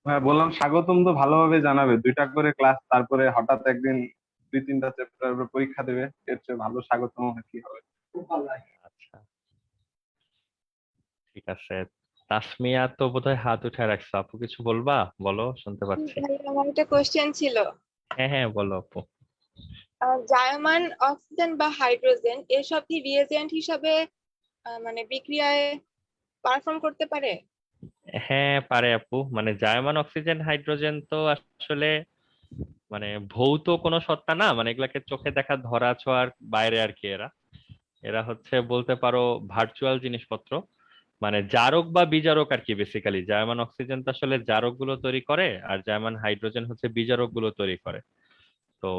হ্যাঁ, বললাম স্বাগতম তো ভালোভাবে জানাবে, দুইটা করে ক্লাস, তারপরে হঠাৎ একদিন দুই তিনটা চ্যাপ্টার পরীক্ষা দেবে, এর চেয়ে ভালো স্বাগতম আর কি হবে। আচ্ছা, ঠিক আছে। তাসমিয়া তো বোধহয় হাত উঠে রাখছো, আপু কিছু বলবা? বলো, শুনতে পাচ্ছি। ভাই, আমার একটা কোশ্চেন ছিল। হ্যাঁ হ্যাঁ, বলো আপু। জার্মান অক্সিজেন বা হাইড্রোজেন এসব কি রিয়েজেন্ট হিসাবে মানে বিক্রিয়ায় পারফর্ম করতে পারে? হ্যাঁ পারে আপু, মানে জার্মান অক্সিজেন হাইড্রোজেন তো আসলে মানে ভৌত কোনো সত্তা না, মানে এগুলাকে চোখে দেখা ধরা ছোঁয়ার বাইরে আর কি। এরা এরা হচ্ছে বলতে পারো ভার্চুয়াল জিনিসপত্র, মানে জারক বা বিজারক আর কি। বেসিক্যালি জার্মান অক্সিজেন তো আসলে জারক গুলো তৈরি করে, আর জার্মান হাইড্রোজেন হচ্ছে বিজারক গুলো তৈরি করে। তো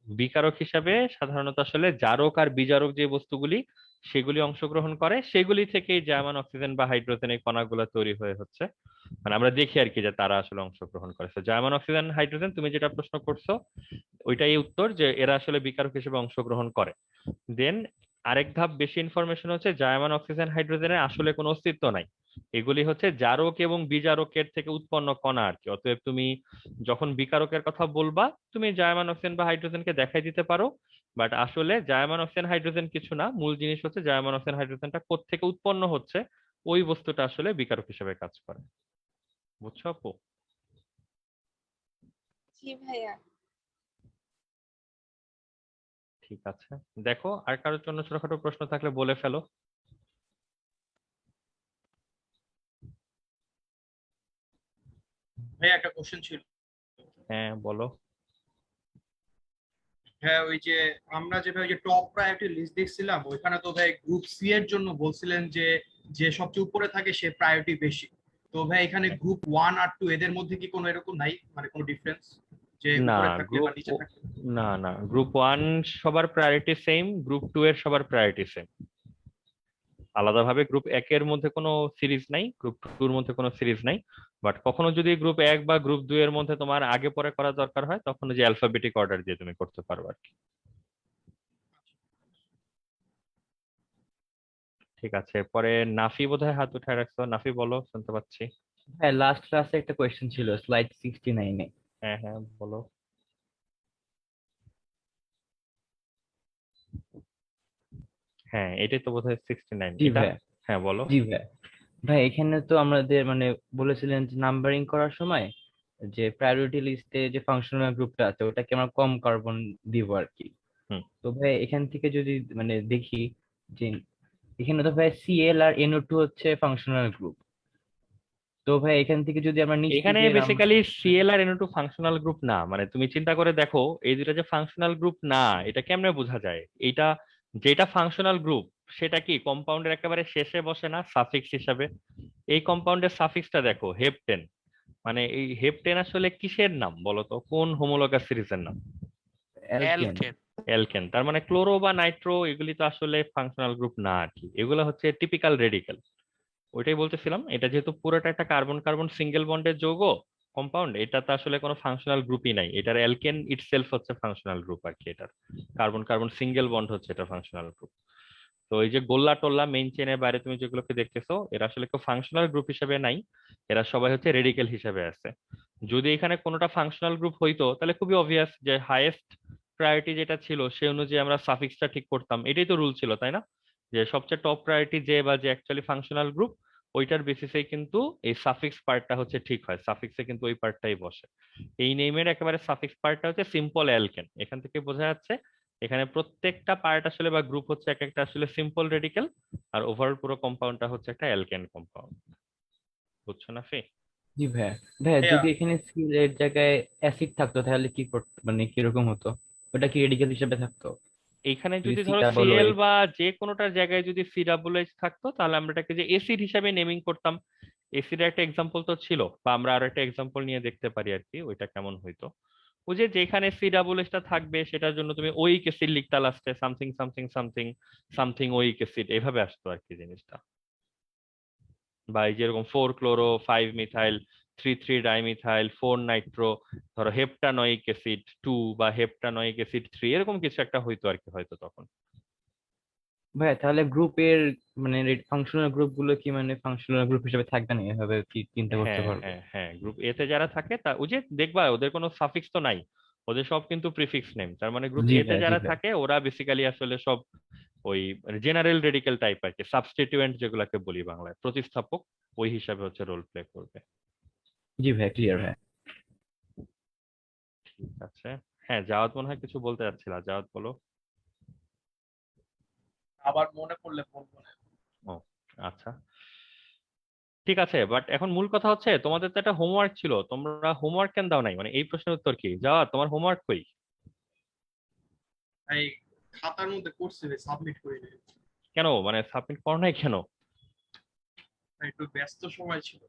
বিকারক হিসাবে সাধারণত আসলে জারক আর বিজারক যে বস্তুগুলি সেগুলি অংশগ্রহণ করে, সেগুলি থেকেই জার্মান অক্সিজেন বা হাইড্রোজেন এই কণাগুলো তৈরি হয়ে হচ্ছে, মানে আমরা দেখি আর কি যে তারা আসলে অংশগ্রহণ করে। তো জার্মান অক্সিজেন হাইড্রোজেন তুমি যেটা প্রশ্ন করছো ওইটাই উত্তর, যে এরা আসলে বিকারক হিসেবে অংশগ্রহণ করে। দেন আরেক ধাপ বেশি ইনফরমেশন হচ্ছে জার্মান অক্সিজেন হাইড্রোজেনের আসলে কোনো অস্তিত্ব নাই। এগুলি হচ্ছে জারক এবং বিজারকের থেকে উৎপন্ন কণা আর কি। অতএব তুমি যখন বিকারকের কথা বলবা, তুমি জার্মান অক্সিজেন বা হাইড্রোজেনকে দেখাই দিতে পারো, বাট আসলে জার্মান অক্সিজেন হাইড্রোজেন কিছু না। মূল জিনিস হচ্ছে জার্মান অক্সিজেন হাইড্রোজেনটা কোত্থেকে উৎপন্ন হচ্ছে, ওই বস্তুটা আসলে বিকারক হিসেবে কাজ করে। বুঝছো আপু? জি ভাইয়া। ঠিক আছে, দেখো আর কারোর জন্য ছোটখাটো প্রশ্ন থাকলে বলে ফেলো। ভাই একটা কোশ্চেন ছিল। হ্যাঁ বলো। হ্যাঁ, ওই যে আমরা যেভাবে যে টপ প্রায়োরিটি লিস্ট দেখছিলাম, ওইখানে তো ভাই গ্রুপ সি এর জন্য বলছিলেন যে যে সবচেয়ে উপরে থাকে সে প্রায়োরিটি বেশি। তো ভাই এখানে গ্রুপ ওয়ান আর টু এদের মধ্যে কি কোনো এরকম নাই, মানে কোনো ডিফারেন্স যে না উপরে থাকলে বা গ্রুপ, নিচে থাকলে? না না, গ্রুপ ওয়ান সবার প্রায়োরিটি সেম, গ্রুপ টু এর সবার প্রায়োরিটি সেম। আলাদাভাবে গ্রুপ একের মধ্যে কোনো সিরিজ নাই, গ্রুপ টুর মধ্যে কোনো সিরিজ নাই। বাট কখনো যদি গ্রুপ এক বা গ্রুপ দুই এর মধ্যে তোমার আগে পরে করা দরকার হয়, তখন ওই যে অ্যালফাবেটিক অর্ডার দিয়ে তুমি করতে পারবে আর কি। ঠিক আছে, পরে নাফি বোধহয় হাত উঠায় রাখছো, নাফি বলো, শুনতে পাচ্ছি। হ্যাঁ, লাস্ট ক্লাসে একটা কোয়েশ্চেন ছিল স্লাইড 69-এ। হ্যাঁ হ্যাঁ বলো। হ্যাঁ এটাই তো বোধহয় 69 জি এটা। ভাই। হ্যাঁ বলো। জি ভাই। ভাই এখানে তো আমাদের মানে বলেছিলেন যে নাম্বারিং করার সময় যে প্রায়োরিটি লিস্টে যে ফাংশনাল গ্রুপটা আছে ওটাকে আমরা কম কার্বন দিব আর কি। হুম। তো ভাই এখান থেকে যদি মানে দেখি যে এখানে তো ভাই সিএল আর NO2 হচ্ছে ফাংশনাল গ্রুপ। তো ভাই এখান থেকে যদি আমরা নিচ এখানে থেকে বেসিক্যালি সিএল আর এনও টু ফাংশনাল গ্রুপ না, মানে তুমি চিন্তা করে দেখো এই দুটো যে ফাংশনাল গ্রুপ না, এটা কেমনে বোঝা যায়? এইটা যেটা ফাংশনাল গ্রুপ সেটা কি কম্পাউন্ডের একেবারে শেষে বসে না সাফিক্স হিসাবে? এই কম্পাউন্ডের সাফিক্সটা দেখো হেপটেন। মানে এই হেপটেন আসলে কিসের নাম বলো তো, কোন হোমোলোগাস সিরিজের নাম? অ্যালকেন। অ্যালকেন। অ্যালকেন। তার মানে ক্লোরো বা নাইট্রো এগুলি তো আসলে ফাংশনাল গ্রুপ না আর কি, এগুলো হচ্ছে টিপিক্যাল রেডিক্যাল। ওইটাই বলতেছিলাম, এটা যেহেতু পুরোটা একটা কার্বন কার্বন সিঙ্গেল বন্ডের যৌগ কম্পাউন্ড, এটা তো আসলে কোনো ফাংশনাল গ্রুপই নাই। এটার অ্যালকেন ইটসেলফ হচ্ছে ফাংশনাল গ্রুপ আর কি। এটার কার্বন কার্বন সিঙ্গেল বন্ড হচ্ছে এটা ফাংশনাল গ্রুপ। তো এই যে গোল্লা টোল্লা মেইন চেনের বাইরে তুমি যেগুলোকে দেখতেছো, এরা আসলে কেউ ফাংশনাল গ্রুপ হিসেবে নাই, এরা সবাই হচ্ছে রেডিক্যাল হিসেবে আছে। যদি এখানে কোনোটা ফাংশনাল গ্রুপ হইতো তাহলে খুবই অবভিয়াস যে হাইয়েস্ট প্রায়োরিটি যেটা ছিল সে অনুযায়ী আমরা সাফিক্সটা ঠিক করতাম, এটাই তো রুল ছিল তাই না? যে সবচেয়ে টপ প্রায়োরিটি যে বা যে অ্যাকচুয়ালি ফাংশনাল গ্রুপ, ওইটার বেসিসেই কিন্তু এই সাফিক্স পার্টটা হচ্ছে ঠিক হয়, সাফিক্সে কিন্তু ওই পার্টটাই বসে। এই নেইমের একেবারে সাফিক্স পার্টটা হচ্ছে সিম্পল অ্যালকেন। এখান থেকে বোঝা যাচ্ছে এখানে প্রত্যেকটা পার্ট আসলে বা গ্রুপ হচ্ছে এক একটা আসলে সিম্পল রেডিকেল, আর ওভারঅল পুরো কম্পাউন্ডটা হচ্ছে একটা অ্যালকেন কম্পাউন্ড। বুঝছো না ফি? জি ভাইয়া। ভাইয়া ভাইয়া, যদি এখানে সিএল এর জায়গায় অ্যাসিড থাকতো তাহলে কি করতে মানে কিরকম হতো? ওটা কি রেডিকেল হিসেবে থাকতো? এইখানে যদি যদি সি ধরো ডাবল সিএল ওয়াই। বা যে কোনোটার জায়গায় যদি COOH থাকতো, তাহলে আমরা এটাকে যে এসিড হিসাবে নেমিং করতাম। এসিডের একটা এক্সাম্পল তো ছিল, বা আমরা আরো একটা এক্সাম্পল নিয়ে দেখতে পারি আর কি, ওইটা কেমন হইতো। ওই যে যেখানে COOH টা থাকবে সেটার জন্য তুমি ওইক অ্যাসিড লিখতা লাস্টে, something something something something ওইক acid, এইভাবে আসতো আর কি জিনিসটা। বা এই যেরকম 4 ক্লোরো 5 মিথাইল 3 3 ডাইমিথাইল 4 নাইট্রো, ধরো হেপটানয়িক অ্যাসিড 2 বা হেপটানয়িক অ্যাসিড 3, এরকম কিছু একটা হইতো আর কি হয়তো তখন। ভাইয়া তাহলে গ্রুপের মানে ফাংশনাল গ্রুপ গুলো কি মানে ফাংশনাল গ্রুপ হিসেবে থাকবে না, এভাবে কি চিন্তা করতে হ্যাঁ পারবো? হ্যাঁ হ্যাঁ, গ্রুপ এ তে যারা থাকে তা ওই যে দেখবা ওদের কোনো সাফিক্স তো নাই, ওদের সব কিন্তু প্রিফিক্স নেম। তার মানে গ্রুপ জি এ তে ভাইয়া, জি যারা ভাইয়া। থাকে ওরা বেসিক্যালি আসলে সব ওই জেনারেল রেডিক্যাল টাইপ আর কি, সাবস্টিটিউয়েন্ট যেগুলাকে বলি বাংলায়, প্রতিস্থাপক, ওই হিসাবে হচ্ছে রোল প্লে করবে। জি ভাইয়া, ক্লিয়ার ভাইয়া। ঠিক আছে। হ্যাঁ, জাওয়াত মনে হয় কিছু বলতে যাচ্ছিল, জাওয়াত বলো। আবার মনে পড়লে বলবো না। ও আচ্ছা, ঠিক আছে। বাট এখন মূল কথা হচ্ছে তোমাদের তো একটা হোমওয়ার্ক ছিল, তোমরা হোমওয়ার্ক কেন দাও নাই, মানে এই প্রশ্নের উত্তর কি? জাওয়াত, তোমার হোমওয়ার্ক কই? এই খাতার মধ্যে করছি, সাবমিট করি নাই। কেন, মানে সাবমিট করো নাই কেন? একটু ব্যস্ত সময় ছিল।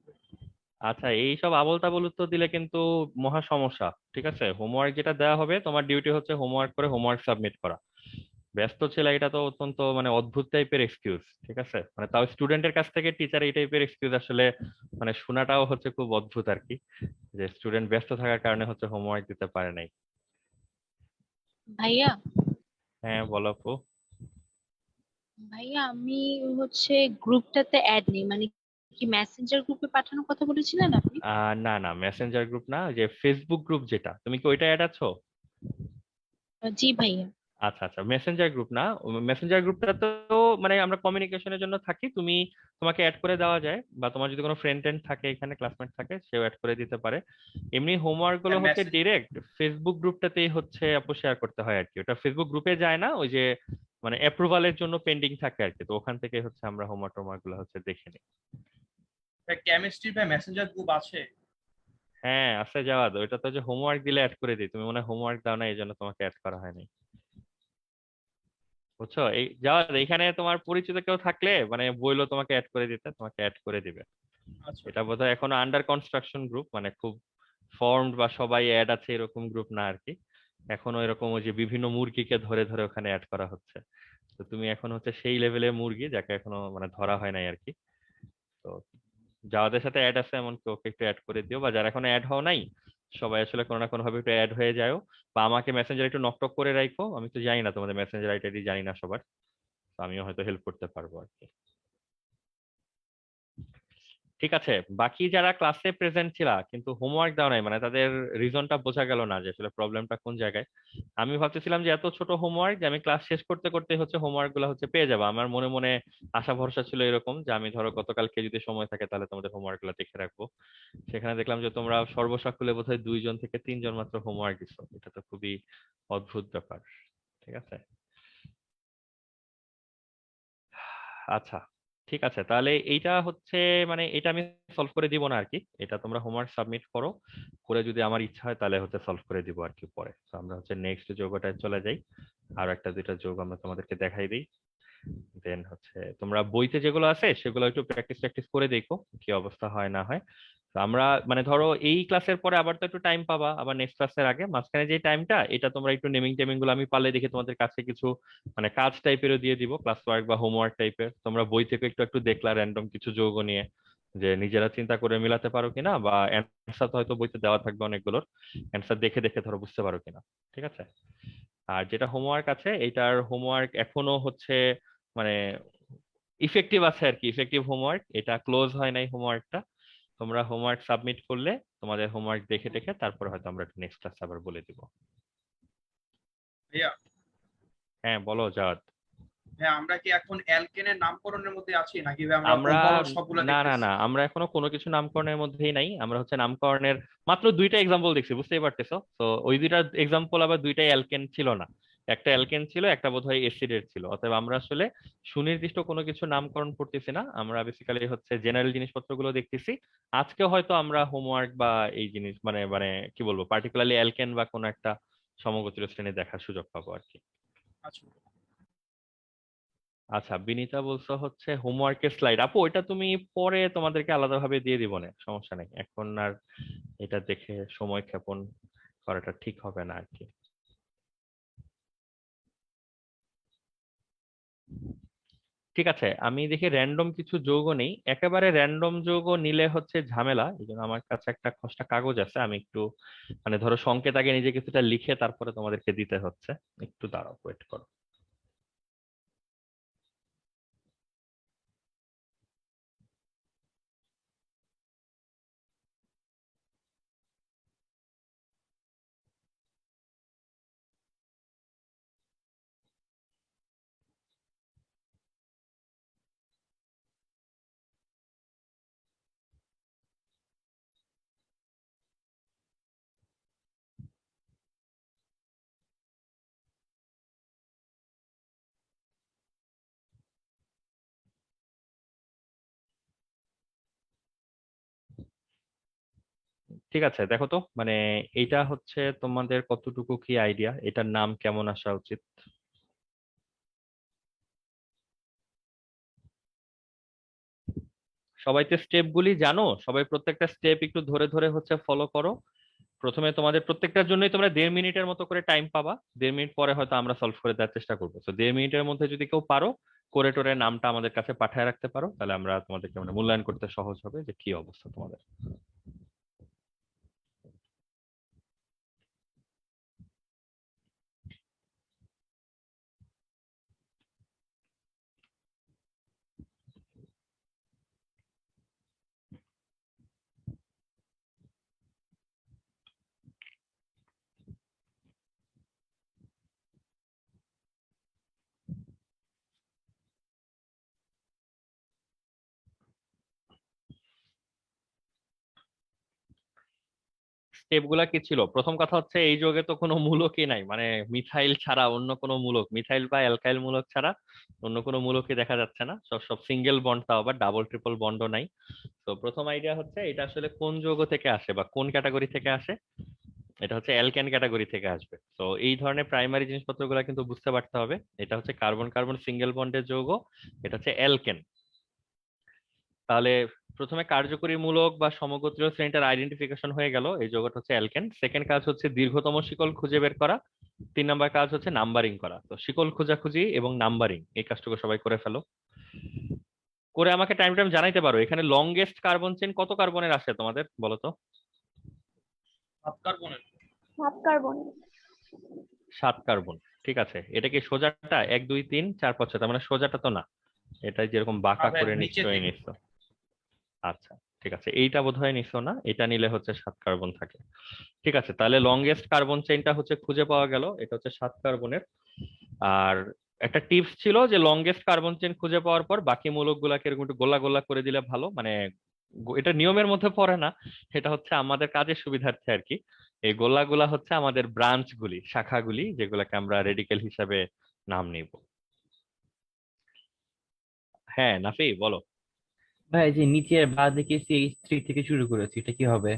আচ্ছা, এই সব আবোল তাবোল উত্তর দিলে কিন্তু মহা সমস্যা। ঠিক আছে, হোমওয়ার্ক যেটা দেওয়া হবে তোমার ডিউটি হচ্ছে হোমওয়ার্ক করে হোমওয়ার্ক সাবমিট করা। ব্যস্ত ছিল এটা তো অত্যন্ত মানে অদ্ভুত টাইপের এক্সকিউজ। ঠিক আছে, মানে তাও স্টুডেন্টের কাছ থেকে টিচার এই টাইপের এক্সকিউজ আসলে মানে শোনাটাও হচ্ছে খুব অদ্ভুত আর কি, যে স্টুডেন্ট ব্যস্ত থাকার কারণে হচ্ছে হোমওয়ার্ক দিতে পারে নাই। ভাইয়া হ্যাঁ বলো আপু। ভাইয়া আমি হচ্ছে গ্রুপটাতে অ্যাড নেই, মানে কি মেসেঞ্জার গ্রুপে পাঠানোর কথা বলেছিলেন আপনি? না না, মেসেঞ্জার গ্রুপ না, ওই যে ফেসবুক গ্রুপ যেটা, তুমি কি ওইটা অ্যাড আছো? জি ভাইয়া। আচ্ছা আচ্ছা, মেসেঞ্জার গ্রুপ না, মেসেঞ্জার গ্রুপটা তো মানে আমরা কমিউনিকেশনের জন্য থাকি। তুমি, তোমাকে অ্যাড করে দেওয়া যায়, বা তোমার যদি কোনো ফ্রেন্ড টেন্ড থাকে এখানে, ক্লাসমেট থাকে, সেও অ্যাড করে দিতে পারে। এমনি হোমওয়ার্ক গুলো হচ্ছে মেসেজ ডিরেক্ট ফেসবুক গ্রুপটাতেই হচ্ছে আপু শেয়ার করতে হয় আর কি, ওটা ফেসবুক গ্রুপে যায় না, ওই যে মানে অ্যাপ্রুভালের জন্য পেন্ডিং থাকে আর কি, তো ওখান থেকে হচ্ছে আমরা হোমওয়ার্ক টোমওয়ার্ক গুলো হচ্ছে দেখে নিই। কেমিস্ট্রি ভাই মেসেঞ্জার গ্রুপ আছে? হ্যাঁ আছে যাওয়াদ, ওইটা তো যে হোমওয়ার্ক দিলে অ্যাড করে দিই, তুমি মনে হয় হোমওয়ার্ক দাও না, এই জন্য তোমাকে অ্যাড করা হয়নি। বুঝছো, এই যাওয়ার এইখানে তোমার পরিচিত কেউ থাকলে মানে বইলো তোমাকে অ্যাড করে দিতে, তোমাকে অ্যাড করে দিবে। আচ্ছা এটা বোধহয় এখনো আন্ডার কনস্ট্রাকশন গ্রুপ, মানে খুব ফর্মড বা সবাই অ্যাড আছে এরকম গ্রুপ না আর কি। এখনো এরকম ওই যে বিভিন্ন মুরগিকে ধরে ধরে ওখানে অ্যাড করা হচ্ছে। তো তুমি এখন হচ্ছে সেই লেভেলের মুরগি যাকে এখনো মানে ধরা হয় নাই আর কি। তো যাদের সাথে অ্যাড আছে এমন ওকে একটু অ্যাড করে দিও, বা যারা এখনো অ্যাড হও নাই সবাই আসলে কোনো না কোনো ভাবে একটু অ্যাড হয়ে যাও। বা আমাকে মেসেঞ্জার একটু নক টক করে রাখো, আমি তো জানি না তোমাদের মেসেঞ্জার আইডি জানি না সবার, তো আমিও হয়তো হেল্প করতে পারবো আর কি। ঠিক আছে, বাকি যারা ক্লাসে প্রেজেন্ট ছিলা কিন্তু হোমওয়ার্ক দাও নাই, মানে তাদের রিজনটা বোঝা গেল না যে আসলে প্রবলেমটা কোন জায়গায়। আমি ভাবতেছিলাম যে এত ছোট হোমওয়ার্ক যে আমি ক্লাস শেষ করতে করতে হচ্ছে হোমওয়ার্ক গুলো হচ্ছে পেয়ে যাবো, আমার মনে মনে আশা ভরসা ছিল এরকম যে আমি ধরো গতকালকে যদি সময় থাকে তাহলে তোমাদের হোমওয়ার্ক গুলো দেখে রাখবো। সেখানে দেখলাম যে তোমরা সর্বসাকুল্যে বোধহয় 2 জন থেকে 3 জন মাত্র হোমওয়ার্ক দিছো, এটা তো খুবই অদ্ভুত ব্যাপার। ঠিক আছে, আচ্ছা ঠিক আছে, তাহলে এইটা হচ্ছে মানে এটা আমি সলভ করে দিব না আর কি, এটা তোমরা হোমওয়ার্ক সাবমিট করো, করে যদি আমার ইচ্ছা হয় তাহলে হচ্ছে সলভ করে দিব আর কি পরে। তো আমরা হচ্ছে নেক্সট যোগটায় চলে যাই, আর একটা দুইটা যোগ আমরা তোমাদেরকে দেখাই দিই। দেন হচ্ছে তোমরা বইতে যেগুলো আছে সেগুলো একটু প্র্যাকটিস প্র্যাকটিস করে দেখো কি অবস্থা হয় না হয়। তো আমরা মানে ধরো এই ক্লাসের পরে আবার তো একটু টাইম পাবা, আবার নেক্সট ক্লাসের আগে মাঝখানে যে টাইমটা এটা তোমরা একটু নেমিং টেমিং গুলো আমি পারলে দেখে তোমাদের কাছে কিছু মানে কাজ টাইপেরও দিয়ে দিব, ক্লাস ওয়ার্ক বা হোমওয়ার্ক টাইপের, তোমরা বই থেকে একটু একটু দেখলা র্যান্ডম কিছু যৌগ নিয়ে, যে নিজেরা চিন্তা করে মিলাতে পারো কিনা, বা অ্যান্সার তো হয়তো বইতে দেওয়া থাকবে অনেকগুলোর, অ্যান্সার দেখে দেখে ধরো বুঝতে পারো কিনা। ঠিক আছে, আর যেটা হোমওয়ার্ক আছে এটার হোমওয়ার্ক এখনো হচ্ছে মানে ইফেক্টিভ আছে আর কি, ইফেক্টিভ হোমওয়ার্ক, এটা ক্লোজ হয় নাই হোমওয়ার্কটা। তোমরা হোমওয়ার্ক সাবমিট করলে তোমাদের হোমওয়ার্ক দেখে দেখে তারপর হয়তো আমরা নেক্সট ক্লাস আবার বলে দিব। ভাইয়া। হ্যাঁ বলো জাদ। হ্যাঁ, আমরা কি এখন অ্যালকেনের নামকরণের মধ্যে আছি নাকি ভাই আমরা আমরা ওভারঅল সবগুলা না না দেখতেছি? না, আমরা এখনো কোনো কিছু নামকরণের মধ্যেই নাই, আমরা হচ্ছে নামকরণের মাত্র 2টা এক্সাম্পল দেখছি, বুঝতেই পারতেছো তো, ওই 2টা এক্সাম্পল আবার 2টাই অ্যালকেন ছিল না, একটা অ্যালকেন ছিল একটা বোধহয় অ্যাসিডের ছিল। অতএব আমরা আসলে সুনির্দিষ্ট কোনো কিছু নামকরণ করতেছি না, আমরা বেসিক্যালি হচ্ছে জেনারেল জিনিসপত্রগুলো দেখতেছি। আজকে হয়তো আমরা হোমওয়ার্ক বা এই জিনিস মানে মানে কি বলবো পার্টিকুলারলি অ্যালকেন বা কোনো একটা সমগোত্রীয় শ্রেণী দেখার সুযোগ পাবো আর কি। আচ্ছা আচ্ছা, বিনিতা বলছো হচ্ছে হোমওয়ার্কের স্লাইড, আপু ওইটা তুমি পরে তোমাদেরকে আলাদাভাবে দিয়ে দিব না, সমস্যা নেই, এখন আর এটা দেখে সময় ক্ষেপণ করাটা ঠিক হবে না আর কি। ঠিক আছে, আমি দেখি র্যান্ডম কিছু যৌগ নেই, একেবারে র্যান্ডম যৌগ নিলে হচ্ছে ঝামেলা, এই জন্য আমার কাছে একটা খসড়া কাগজ আছে, আমি একটু মানে ধরো সংকেত আগে নিজে কিছুটা লিখে তারপরে তোমাদেরকে দিতে হচ্ছে। একটু দাঁড়াও, ওয়েট করো। ঠিক আছে, দেখো তো মানে এইটা হচ্ছে তোমাদের কতটুকু কি আইডিয়া, এটার নাম কেমন আসা উচিত? সবাই তো স্টেপ গুলি জানো, সবাই প্রত্যেকটা স্টেপ একটু ধরে ধরে হচ্ছে ফলো করো। প্রথমে তোমাদের প্রত্যেকটার জন্যই তোমরা 1.5 মিনিটের মতো করে টাইম পাবা, 1.5 মিনিট পরে হয়তো আমরা সলভ করে দেওয়ার চেষ্টা করবো। তো 1.5 মিনিটের মধ্যে যদি কেউ পারো করে টোরে নামটা আমাদের কাছে পাঠায় রাখতে পারো, তাহলে আমরা তোমাদেরকে মানে মূল্যায়ন করতে সহজ হবে যে কি অবস্থা তোমাদের। স্টেপ গুলা কি ছিল? প্রথম কথা হচ্ছে এই যোগে তো কোনো মূলকই নাই, মানে মিথাইল ছাড়া অন্য কোনো মূলক, মিথাইল বা অ্যালকাইল মূলক ছাড়া অন্য কোনো মূলকই দেখা যাচ্ছে না। সব সব সিঙ্গেল বন্ড, তাও আবার ডাবল ট্রিপল বন্ডও নাই। তো প্রথম আইডিয়া হচ্ছে এটা আসলে কোন যৌগ থেকে আসে বা কোন ক্যাটাগরি থেকে আসে। এটা হচ্ছে অ্যালকেন ক্যাটাগরি থেকে আসবে। তো এই ধরনের প্রাইমারি জিনিসপত্রগুলো কিন্তু বুঝতে পারতে হবে। এটা হচ্ছে কার্বন কার্বন সিঙ্গেল বন্ডের যৌগ, এটা হচ্ছে অ্যালকেন। তাহলে প্রথমে কার্যকরী মূলক বা সমগোত্রীয় শ্রেণীটার আইডেন্টিফিকেশন হয়ে গেল, এই যৌগটা হচ্ছে অ্যালকেন। সেকেন্ড কাজ হচ্ছে দীর্ঘতম শিকল খুঁজে বের করা। 3 নম্বর কাজ হচ্ছে নাম্বারিং করা। তো শিকল খোঁজাখুঁজি এবং নাম্বারিং এই কাজটুকু সবাই করে ফেলো। করে আমাকে টাইম টাইম জানাইতে পারো এখানে লংগেস্ট কার্বন চেন কত কার্বনের আসে তোমাদের বলো তো? 7 কার্বনের। 7 কার্বন। 7 কার্বন। ঠিক আছে, এটা কি সোজাটা 1 2 3 4 5 6? তার মানে সোজাটা তো না, এটা যেরকম বাঁকা হ্যাঁ, করে নিচের নিশ্চয়ই দিকে। নিচ্ছ। আচ্ছা, ঠিক আছে, এইটা বোধহয় নিছো না, এটা নিলে হচ্ছে 7 কার্বন থাকে। ঠিক আছে, তাহলে লংগেস্ট কার্বন চেইনটা হচ্ছে খুঁজে পাওয়া গেল, এটা হচ্ছে 7 কার্বনের। আর একটা টিপস ছিল যে লংগেস্ট কার্বন চেইন খুঁজে পাওয়ার পর বাকি মৌলগুলাকে এরকম একটু গোলা গোলা করে দিলে ভালো, মানে এটা নিয়মের মধ্যে পড়ে না, এটা হচ্ছে আমাদের কাজের সুবিধার্থে আর কি। এই গোলাগুলা হচ্ছে আমাদের ব্রাঞ্চ গুলি, শাখাগুলি, যেগুলোকে আমরা রেডিকেল হিসাবে নাম নিব। হ্যাঁ নাফি বলো। ভাই এই যে নিচের বাঁ দিকে CH3 থেকে শুরু করেছি, এটা কি হবে?